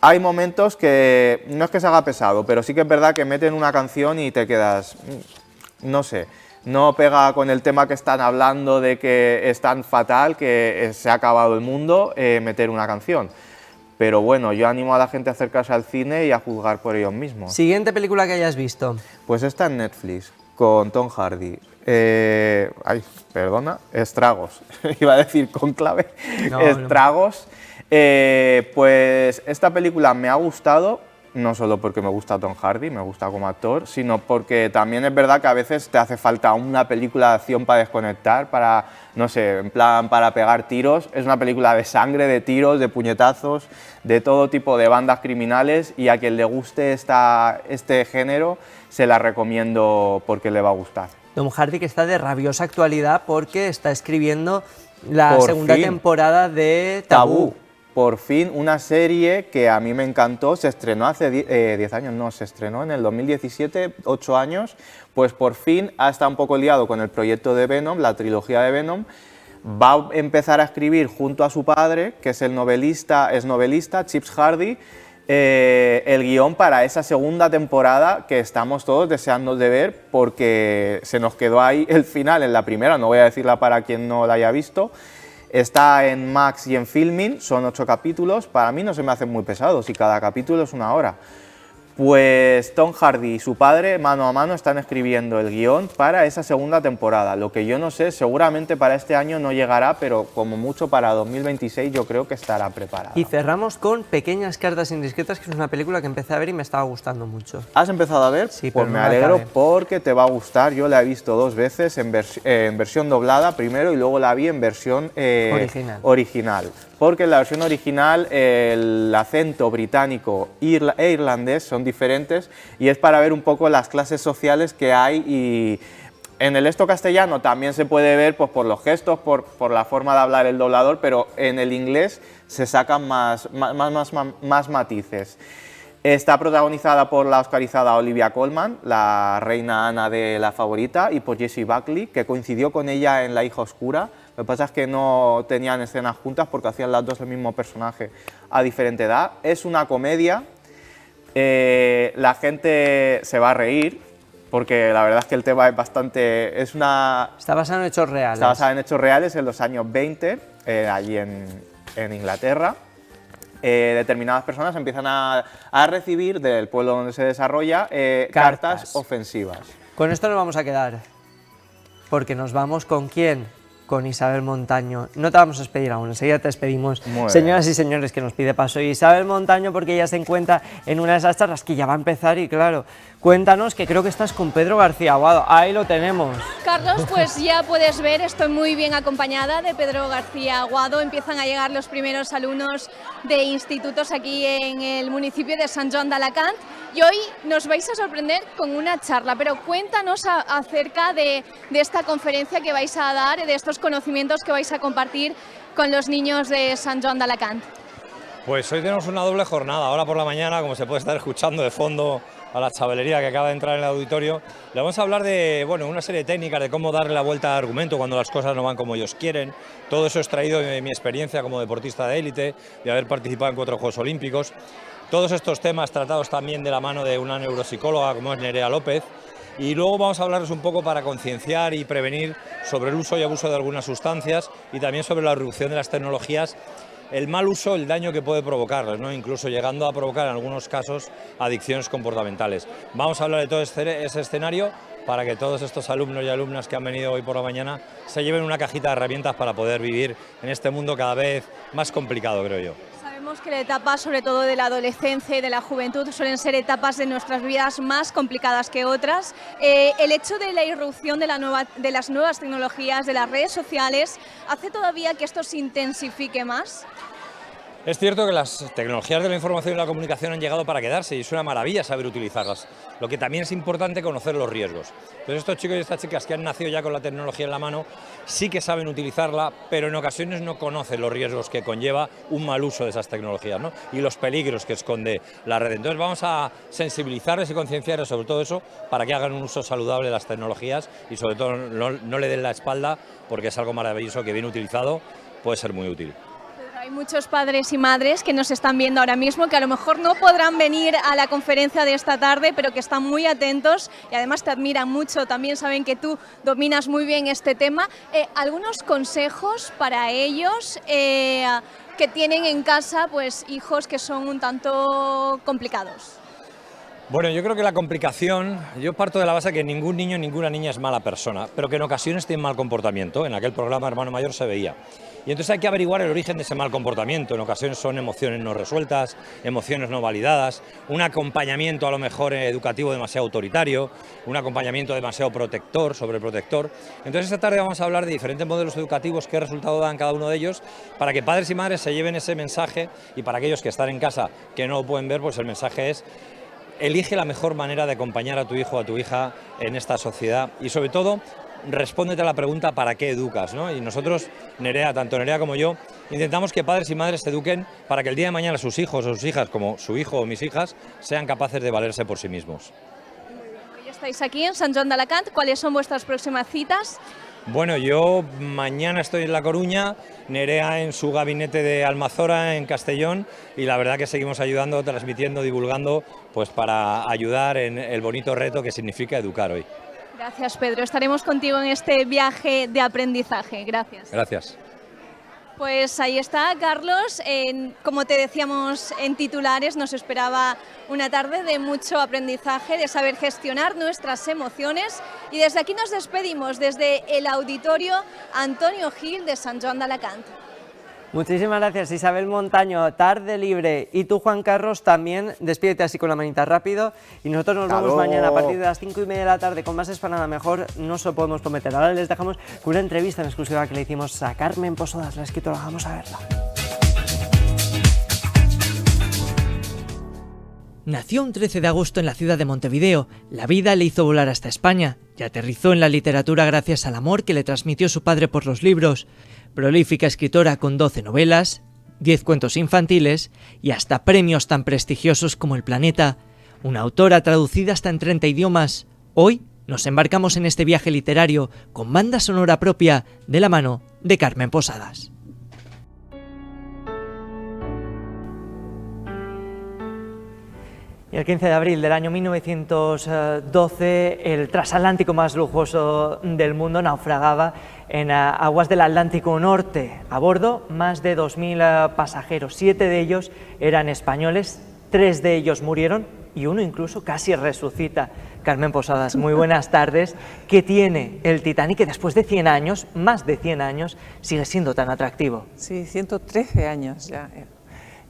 hay momentos que no es que se haga pesado, pero sí que es verdad que meten una canción y te quedas, no sé, no pega con el tema que están hablando de que es tan fatal, que se ha acabado el mundo, meter una canción. Pero bueno, yo animo a la gente a acercarse al cine y a juzgar por ellos mismos. Siguiente película que hayas visto. Pues está en Netflix, con Tom Hardy. Ay, perdona, Estragos. Iba a decir Cónclave. No, Estragos. Pues esta película me ha gustado, no solo porque me gusta Tom Hardy, me gusta como actor, sino porque también es verdad que a veces te hace falta una película de acción para desconectar, para, no sé, en plan para pegar tiros. Es una película de sangre, de tiros, de puñetazos, de todo tipo de bandas criminales, y a quien le guste este género se la recomiendo porque le va a gustar. Tom Hardy, que está de rabiosa actualidad porque está escribiendo la Por segunda fin. temporada de Tabú. Por fin, una serie que a mí me encantó, se estrenó hace 10 años, no, se estrenó en el 2017, 8 años, pues por fin ha estado un poco liado con el proyecto de Venom, la trilogía de Venom. Va a empezar a escribir junto a su padre, que es novelista, Chips Hardy, el guión para esa segunda temporada que estamos todos deseando de ver, porque se nos quedó ahí el final en la primera, no voy a decirla para quien no la haya visto. Está en Max y en Filmin, son 8 capítulos, para mí no se me hacen muy pesados y cada capítulo es 1 hora. Pues Tom Hardy y su padre, mano a mano, están escribiendo el guión para esa segunda temporada. Lo que yo no sé, seguramente para este año no llegará, pero como mucho para 2026 yo creo que estará preparada. Y cerramos con Pequeñas cartas indiscretas, que es una película que empecé a ver y me estaba gustando mucho. ¿Has empezado a ver? Sí, pues pero me no la alegro acabé. porque te va a gustar. Yo la he visto 2 veces en versión doblada primero y luego la vi en versión original. Porque en la versión original el acento británico e irlandés son diferentes y es para ver un poco las clases sociales que hay, y en el castellano también se puede ver pues, por los gestos, por la forma de hablar el doblador, pero en el inglés se sacan más matices. Está protagonizada por la oscarizada Olivia Colman, la reina Ana de La Favorita, y por Jessie Buckley, que coincidió con ella en La hija oscura. Lo que pasa es que no tenían escenas juntas porque hacían las dos el mismo personaje a diferente edad. Es una comedia, la gente se va a reír porque la verdad es que el tema es bastante... Está basado en hechos reales. Está basada en hechos reales en los años 20, allí en Inglaterra. Determinadas personas empiezan a recibir del pueblo donde se desarrolla cartas ofensivas. Con esto nos vamos a quedar, porque nos vamos ¿con quién? Con Isabel Montaño. No te vamos a despedir aún, enseguida te despedimos. Señoras y señores, que nos pide paso Isabel Montaño, porque ella se encuentra en una de esas charlas que ya va a empezar y claro, cuéntanos, que creo que estás con Pedro García Aguado. Ahí lo tenemos. Carlos, pues ya puedes ver, estoy muy bien acompañada de Pedro García Aguado. Empiezan a llegar los primeros alumnos de institutos aquí en el municipio de Sant Joan d'Alacant y hoy nos vais a sorprender con una charla, pero cuéntanos acerca de esta conferencia que vais a dar, de estos conocimientos que vais a compartir con los niños de Sant Joan d'Alacant. Pues hoy tenemos una doble jornada. Ahora por la mañana, como se puede estar escuchando de fondo a la chavalería que acaba de entrar en el auditorio, le vamos a hablar de una serie de técnicas de cómo darle la vuelta al argumento cuando las cosas no van como ellos quieren. Todo eso es traído de mi experiencia como deportista de élite, de haber participado en 4 Juegos Olímpicos. Todos estos temas tratados también de la mano de una neuropsicóloga como es Nerea López. Y luego vamos a hablarles un poco para concienciar y prevenir sobre el uso y abuso de algunas sustancias y también sobre la irrupción de las tecnologías, el mal uso, el daño que puede provocarles, ¿no? Incluso llegando a provocar en algunos casos adicciones comportamentales. Vamos a hablar de todo ese escenario para que todos estos alumnos y alumnas que han venido hoy por la mañana se lleven una cajita de herramientas para poder vivir en este mundo cada vez más complicado, creo yo. Sabemos que la etapa, sobre todo de la adolescencia y de la juventud, suelen ser etapas de nuestras vidas más complicadas que otras. El hecho de la irrupción de las nuevas tecnologías, de las redes sociales, ¿hace todavía que esto se intensifique más? Es cierto que las tecnologías de la información y la comunicación han llegado para quedarse y es una maravilla saber utilizarlas. Lo que también es importante conocer los riesgos. Entonces estos chicos y estas chicas que han nacido ya con la tecnología en la mano sí que saben utilizarla, pero en ocasiones no conocen los riesgos que conlleva un mal uso de esas tecnologías, ¿no? Y los peligros que esconde la red. Entonces vamos a sensibilizarles y concienciarles sobre todo eso para que hagan un uso saludable de las tecnologías y sobre todo no le den la espalda, porque es algo maravilloso que bien utilizado puede ser muy útil. Hay Hay muchos padres y madres que nos están viendo ahora mismo, que a lo mejor no podrán venir a la conferencia de esta tarde, pero que están muy atentos y además te admiran mucho, también saben que tú dominas muy bien este tema. ¿Algunos consejos para ellos que tienen en casa pues hijos que son un tanto complicados? Bueno, yo creo que la complicación, yo parto de la base que ningún niño, ninguna niña es mala persona, pero que en ocasiones tiene mal comportamiento. En aquel programa Hermano Mayor se veía. Y entonces hay que averiguar el origen de ese mal comportamiento. En ocasiones son emociones no resueltas, emociones no validadas, un acompañamiento a lo mejor educativo demasiado autoritario, un acompañamiento demasiado protector, sobreprotector. Entonces esta tarde vamos a hablar de diferentes modelos educativos, qué resultado dan cada uno de ellos, para que padres y madres se lleven ese mensaje, y para aquellos que están en casa que no lo pueden ver, pues el mensaje es: elige la mejor manera de acompañar a tu hijo o a tu hija en esta sociedad y sobre todo respóndete a la pregunta ¿para qué educas?, ¿no? Y nosotros, Nerea, tanto Nerea como yo, intentamos que padres y madres se eduquen para que el día de mañana sus hijos o sus hijas, como su hijo o mis hijas, sean capaces de valerse por sí mismos. Ya estáis aquí en Sant Joan d'Alacant, ¿cuáles son vuestras próximas citas? Bueno, yo mañana estoy en La Coruña, Nerea en su gabinete de Almazora, en Castellón, y la verdad que seguimos ayudando, transmitiendo, divulgando, pues para ayudar en el bonito reto que significa educar hoy. Gracias, Pedro. Estaremos contigo en este viaje de aprendizaje. Gracias. Gracias. Pues ahí está, Carlos. Como te decíamos en titulares, nos esperaba una tarde de mucho aprendizaje, de saber gestionar nuestras emociones. Y desde aquí nos despedimos, desde el Auditorio Antonio Gil de Sant Joan d'Alacant. Muchísimas gracias, Isabel Montaño, tarde libre. Y tú, Juan Carlos, también despídete así con la manita rápido. Y nosotros nos vemos mañana a partir de las 5:30 de la tarde con más Esplanada Mejor. No se lo podemos prometer. Ahora les dejamos con una entrevista en exclusiva que le hicimos a Carmen Posadas, la escritora. Vamos a verla. Nació un 13 de agosto en la ciudad de Montevideo. La vida le hizo volar hasta España y aterrizó en la literatura gracias al amor que le transmitió su padre por los libros. Prolífica escritora con 12 novelas, 10 cuentos infantiles y hasta premios tan prestigiosos como El Planeta. Una autora traducida hasta en 30 idiomas. Hoy nos embarcamos en este viaje literario con banda sonora propia de la mano de Carmen Posadas. Y el 15 de abril del año 1912, el transatlántico más lujoso del mundo naufragaba en aguas del Atlántico Norte. A bordo, más de 2.000 pasajeros. 7 de ellos eran españoles, 3 de ellos murieron y uno incluso casi resucita. Carmen Posadas, muy buenas tardes. ¿Qué tiene el Titanic que después de 100 años, más de 100 años, sigue siendo tan atractivo? Sí, 113 años ya.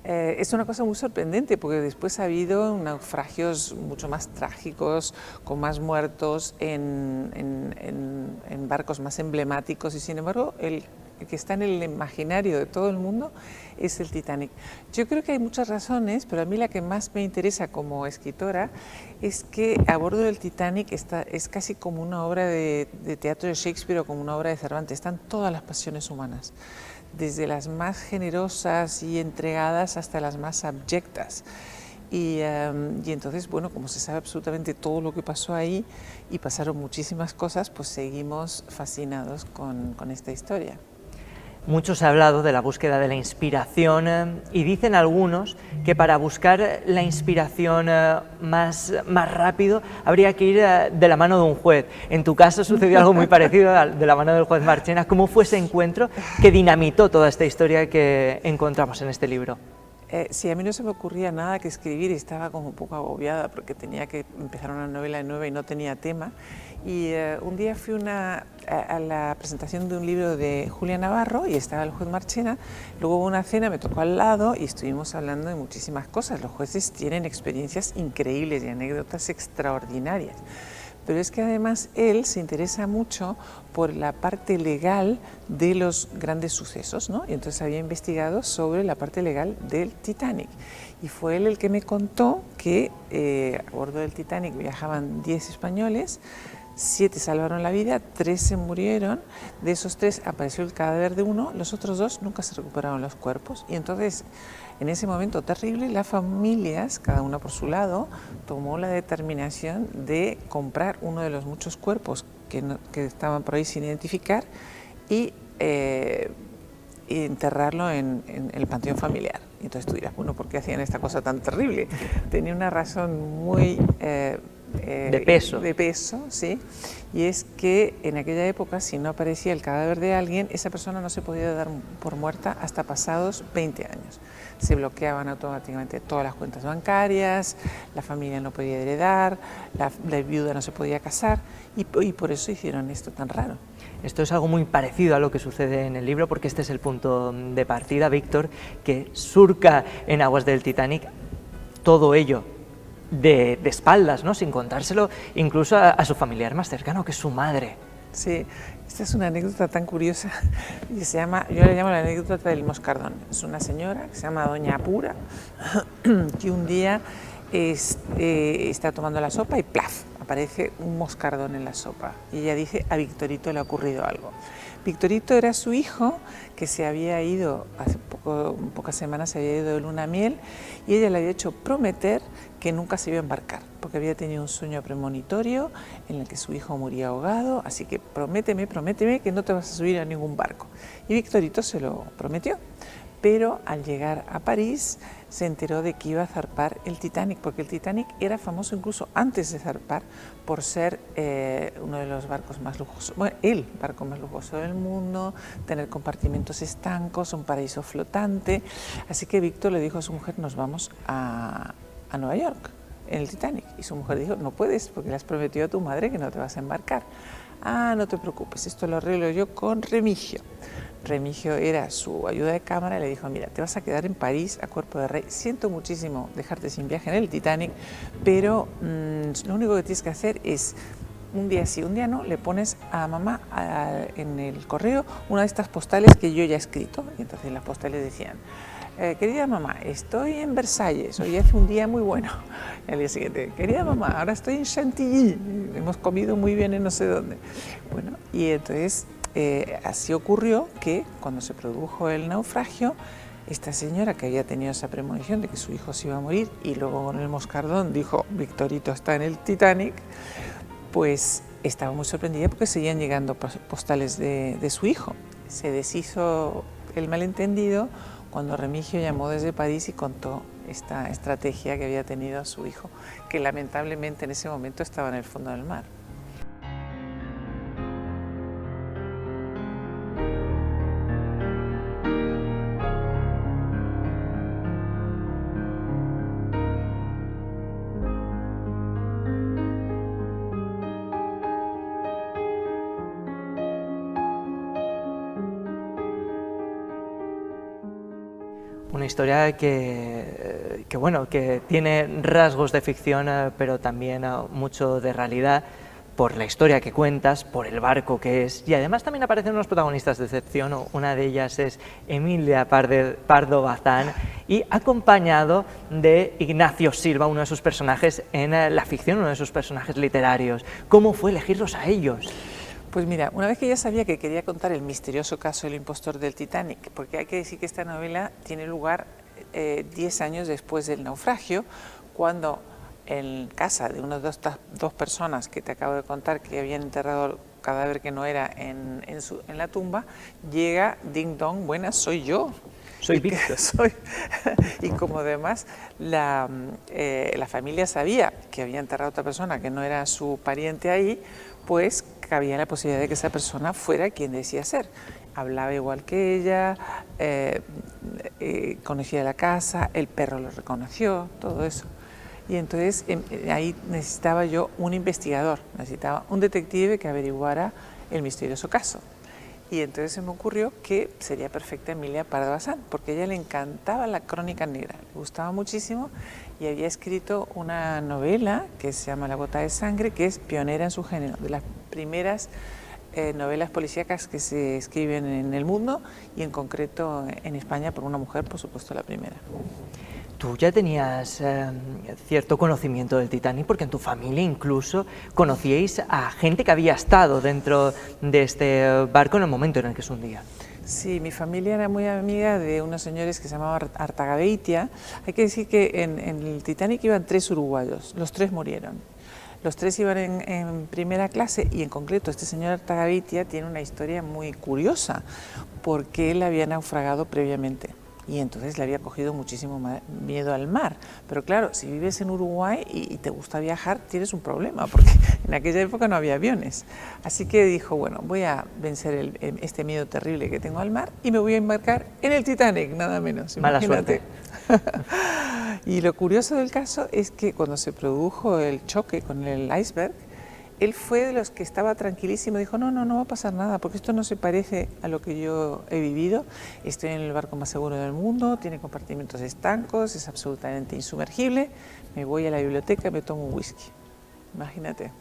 Es una cosa muy sorprendente porque después ha habido naufragios mucho más trágicos, con más muertos en barcos más emblemáticos y sin embargo el que está en el imaginario de todo el mundo es el Titanic. Yo creo que hay muchas razones, pero a mí la que más me interesa como escritora es que a bordo del Titanic es casi como una obra de teatro de Shakespeare o como una obra de Cervantes, están todas las pasiones humanas, desde las más generosas y entregadas hasta las más abyectas. Y entonces, bueno, como se sabe absolutamente todo lo que pasó ahí y pasaron muchísimas cosas, pues seguimos fascinados con esta historia. Mucho se ha hablado de la búsqueda de la inspiración y dicen algunos que para buscar la inspiración más rápido habría que ir de la mano de un juez. En tu caso sucedió algo muy parecido de la mano del juez Marchena. ¿Cómo fue ese encuentro que dinamitó toda esta historia que encontramos en este libro? Sí, a mí no se me ocurría nada que escribir y estaba como un poco agobiada porque tenía que empezar una novela nueva y no tenía tema. Y un día fui a la presentación de un libro de Julia Navarro y estaba el juez Marchena, luego hubo una cena, me tocó al lado y estuvimos hablando de muchísimas cosas. Los jueces tienen experiencias increíbles y anécdotas extraordinarias. Pero es que además él se interesa mucho por la parte legal de los grandes sucesos, ¿no? Y entonces había investigado sobre la parte legal del Titanic. Y fue él el que me contó que a bordo del Titanic viajaban 10 españoles, 7 salvaron la vida, 3 se murieron, de esos 3 apareció el cadáver de uno, los otros 2 nunca se recuperaron los cuerpos. Y entonces, en ese momento terrible, las familias, cada una por su lado, tomó la determinación de comprar uno de los muchos cuerpos que estaban por ahí sin identificar y enterrarlo en el panteón familiar. Y entonces tú dirás, bueno, ¿por qué hacían esta cosa tan terrible? Tenía una razón muy... de peso, sí, y es que en aquella época, si no aparecía el cadáver de alguien, esa persona no se podía dar por muerta hasta pasados 20 años. Se bloqueaban automáticamente todas las cuentas bancarias, la familia no podía heredar, la viuda no se podía casar, y por eso hicieron esto tan raro. Esto es algo muy parecido a lo que sucede en el libro, porque este es el punto de partida, Víctor, que surca en aguas del Titanic todo ello de espaldas, ¿no? Sin contárselo incluso a su familiar más cercano, que es su madre. Sí, esta es una anécdota tan curiosa y se llama, yo la llamo la anécdota del moscardón. Es una señora que se llama Doña Apura, que un día está tomando la sopa y ¡plaf!, aparece un moscardón en la sopa. Y ella dice, a Victorito le ha ocurrido algo. Victorito era su hijo que se había ido, hace pocas semanas se había ido de luna a miel, y ella le había hecho prometer que nunca se iba a embarcar, porque había tenido un sueño premonitorio en el que su hijo moría ahogado, así que prométeme que no te vas a subir a ningún barco. Y Victorito se lo prometió, pero al llegar a París se enteró de que iba a zarpar el Titanic, porque el Titanic era famoso incluso antes de zarpar por ser uno de los barcos más lujosos, bueno, el barco más lujoso del mundo, tener compartimentos estancos, un paraíso flotante. Así que Víctor le dijo a su mujer, nos vamos a Nueva York en el Titanic. Y su mujer dijo, no puedes porque le has prometido a tu madre que no te vas a embarcar. Ah, no te preocupes, esto lo arreglo yo con Remigio. Remigio era su ayuda de cámara y le dijo, mira, te vas a quedar en París a cuerpo de rey, siento muchísimo dejarte sin viaje en el Titanic, pero lo único que tienes que hacer es, un día sí, un día no, le pones a mamá en el correo una de estas postales que yo ya he escrito, y entonces las postales decían, querida mamá, estoy en Versalles, hoy hace un día muy bueno. Y al día siguiente, querida mamá, ahora estoy en Chantilly, hemos comido muy bien en no sé dónde. Bueno, y entonces así ocurrió que cuando se produjo el naufragio, esta señora que había tenido esa premonición de que su hijo se iba a morir y luego con el moscardón dijo, Victorito está en el Titanic, pues estaba muy sorprendida porque seguían llegando postales de su hijo. Se deshizo el malentendido cuando Remigio llamó desde París y contó esta estrategia que había tenido su hijo, que lamentablemente en ese momento estaba en el fondo del mar. Una historia que tiene rasgos de ficción, pero también mucho de realidad, por la historia que cuentas, por el barco que es, y además también aparecen unos protagonistas de excepción. Una de ellas es Emilia Pardo Bazán, y acompañado de Ignacio Silva, uno de sus personajes en la ficción, uno de sus personajes literarios. ¿Cómo fue elegirlos a ellos? Pues mira, una vez que ya sabía que quería contar el misterioso caso del impostor del Titanic, porque hay que decir que esta novela tiene lugar 10 años después del naufragio, cuando en casa de unas dos personas que te acabo de contar que habían enterrado el cadáver que no era en la tumba, llega Ding Dong, buenas, soy yo. Soy Víctor. Y como además la familia sabía que había enterrado a otra persona que no era su pariente ahí, pues cabía la posibilidad de que esa persona fuera quien decía ser. Hablaba igual que ella, conocía la casa, el perro lo reconoció, todo eso. Y entonces ahí necesitaba yo un investigador, necesitaba un detective que averiguara el misterioso caso. Y entonces se me ocurrió que sería perfecta Emilia Pardo Bazán, porque a ella le encantaba la crónica negra, le gustaba muchísimo y había escrito una novela que se llama La gota de sangre, que es pionera en su género, de las primeras novelas policíacas que se escriben en el mundo y en concreto en España por una mujer, por supuesto la primera. Tú ya tenías cierto conocimiento del Titanic, porque en tu familia incluso conocíais a gente que había estado dentro de este barco en el momento en el que se hundía. Sí, mi familia era muy amiga de unos señores que se llamaban Artagabeitia. Hay que decir que en el Titanic iban 3 uruguayos, los 3 murieron. Los tres iban en primera clase y en concreto este señor Artagavitia tiene una historia muy curiosa porque él había naufragado previamente y entonces le había cogido muchísimo miedo al mar. Pero claro, si vives en Uruguay y te gusta viajar, tienes un problema porque en aquella época no había aviones. Así que dijo, bueno, voy a vencer este miedo terrible que tengo al mar y me voy a embarcar en el Titanic, nada menos. Mala suerte. Y lo curioso del caso es que cuando se produjo el choque con el iceberg, él fue de los que estaba tranquilísimo, dijo, no va a pasar nada, porque esto no se parece a lo que yo he vivido, estoy en el barco más seguro del mundo, tiene compartimentos estancos, es absolutamente insumergible, me voy a la biblioteca y me tomo un whisky. Imagínate.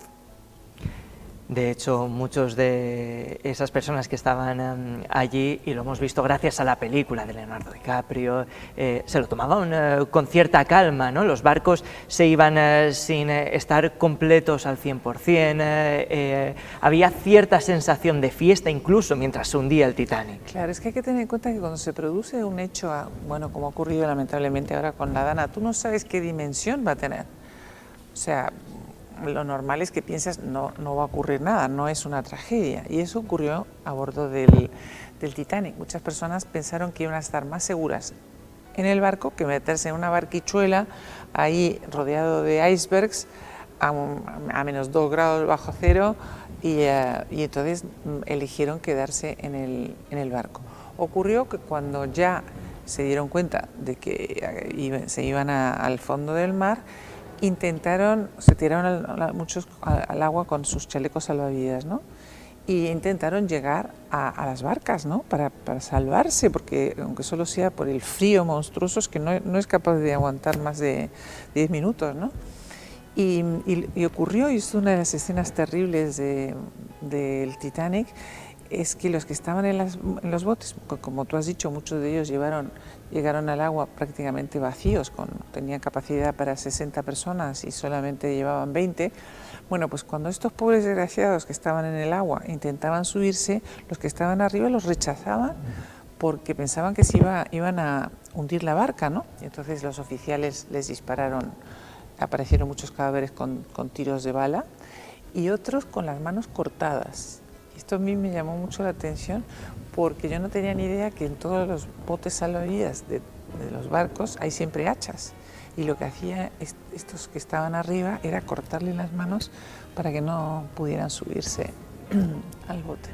De hecho, muchos de esas personas que estaban allí, y lo hemos visto gracias a la película de Leonardo DiCaprio, se lo tomaban con cierta calma, ¿no? Los barcos se iban sin estar completos al 100%, había cierta sensación de fiesta incluso mientras se hundía el Titanic. Claro, es que hay que tener en cuenta que cuando se produce un hecho, bueno, como ha ocurrido lamentablemente ahora con la Dana, tú no sabes qué dimensión va a tener. O sea, lo normal es que piensas no va a ocurrir nada, no es una tragedia. Y eso ocurrió a bordo del Titanic. Muchas personas pensaron que iban a estar más seguras en el barco que meterse en una barquichuela ahí rodeado de icebergs a menos 2 grados bajo cero y entonces eligieron quedarse en el barco. Ocurrió que cuando ya se dieron cuenta de que se iban al fondo del mar, se tiraron muchos al agua con sus chalecos salvavidas, ¿no? Y intentaron llegar a las barcas, ¿no? Para salvarse, porque aunque solo sea por el frío monstruoso, es que no es capaz de aguantar más de 10 minutos, ¿no? Y ocurrió, y es una de las escenas terribles del Titanic, es que los que estaban en los botes, como tú has dicho, muchos de ellos llegaron al agua prácticamente vacíos, tenían capacidad para 60 personas y solamente llevaban 20. Bueno, pues cuando estos pobres desgraciados que estaban en el agua intentaban subirse, los que estaban arriba los rechazaban porque pensaban que iban a hundir la barca, ¿no? Y entonces los oficiales les dispararon, aparecieron muchos cadáveres con tiros de bala y otros con las manos cortadas. Esto a mí me llamó mucho la atención porque yo no tenía ni idea que en todos los botes salvavidas de los barcos hay siempre hachas y lo que hacían estos que estaban arriba era cortarle las manos para que no pudieran subirse al bote.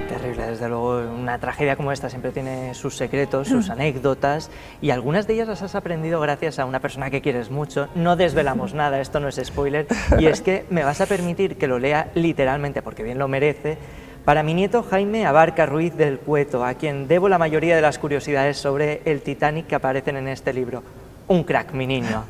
Terrible, desde luego, una tragedia como esta siempre tiene sus secretos, sus anécdotas, y algunas de ellas las has aprendido gracias a una persona que quieres mucho. No desvelamos nada, esto no es spoiler, y es que me vas a permitir que lo lea literalmente, porque bien lo merece, para mi nieto Jaime Abarca Ruiz del Cueto, a quien debo la mayoría de las curiosidades sobre el Titanic que aparecen en este libro. Un crack, mi niño.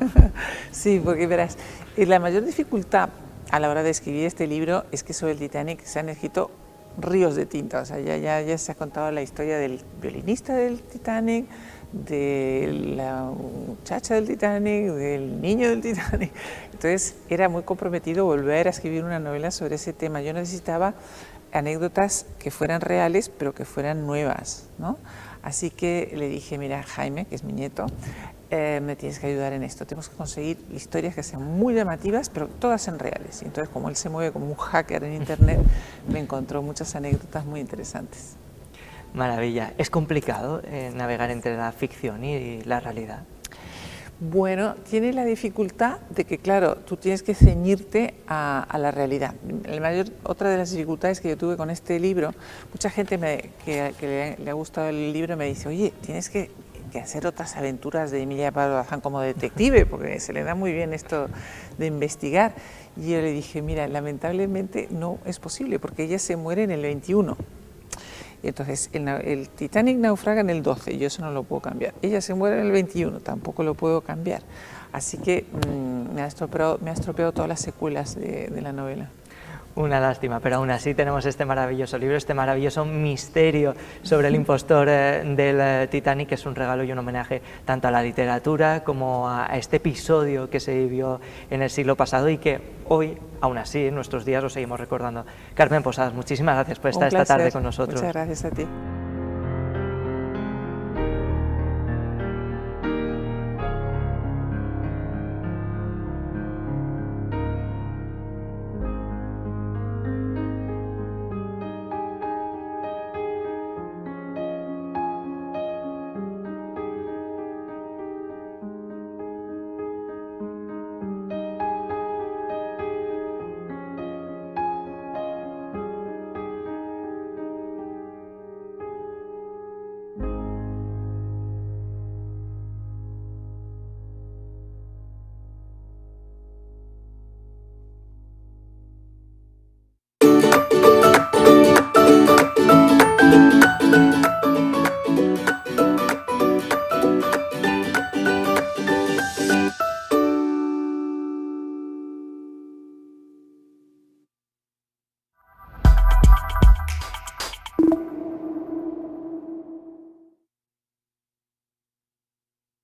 Sí, porque verás, la mayor dificultad a la hora de escribir este libro es que sobre el Titanic se han escrito ríos de tinta, o sea, ya se ha contado la historia del violinista del Titanic, de la muchacha del Titanic, del niño del Titanic. Entonces era muy comprometido volver a escribir una novela sobre ese tema. Yo necesitaba anécdotas que fueran reales, pero que fueran nuevas, ¿no? Así que le dije, mira, Jaime, que es mi nieto, me tienes que ayudar en esto. Tenemos que conseguir historias que sean muy llamativas, pero todas sean reales. Y entonces, como él se mueve como un hacker en Internet, me encontró muchas anécdotas muy interesantes. Maravilla. ¿Es complicado navegar entre la ficción y la realidad? Bueno, tiene la dificultad de que, claro, tú tienes que ceñirte a la realidad. Otra de las dificultades que yo tuve con este libro, mucha gente que le ha gustado el libro me dice, oye, tienes que hacer otras aventuras de Emilia Pardo Bazán como detective, porque se le da muy bien esto de investigar. Y yo le dije, mira, lamentablemente no es posible, porque ella se muere en el 21. Y entonces el Titanic naufraga en el 12, yo eso no lo puedo cambiar. Ella se muere en el 21, tampoco lo puedo cambiar. Así que me ha estropeado todas las secuelas de la novela. Una lástima, pero aún así tenemos este maravilloso libro, este maravilloso misterio sobre el impostor del Titanic, que es un regalo y un homenaje tanto a la literatura como a este episodio que se vivió en el siglo pasado y que hoy, aún así, en nuestros días lo seguimos recordando. Carmen Posadas, muchísimas gracias por estar esta tarde con nosotros. Muchas gracias a ti.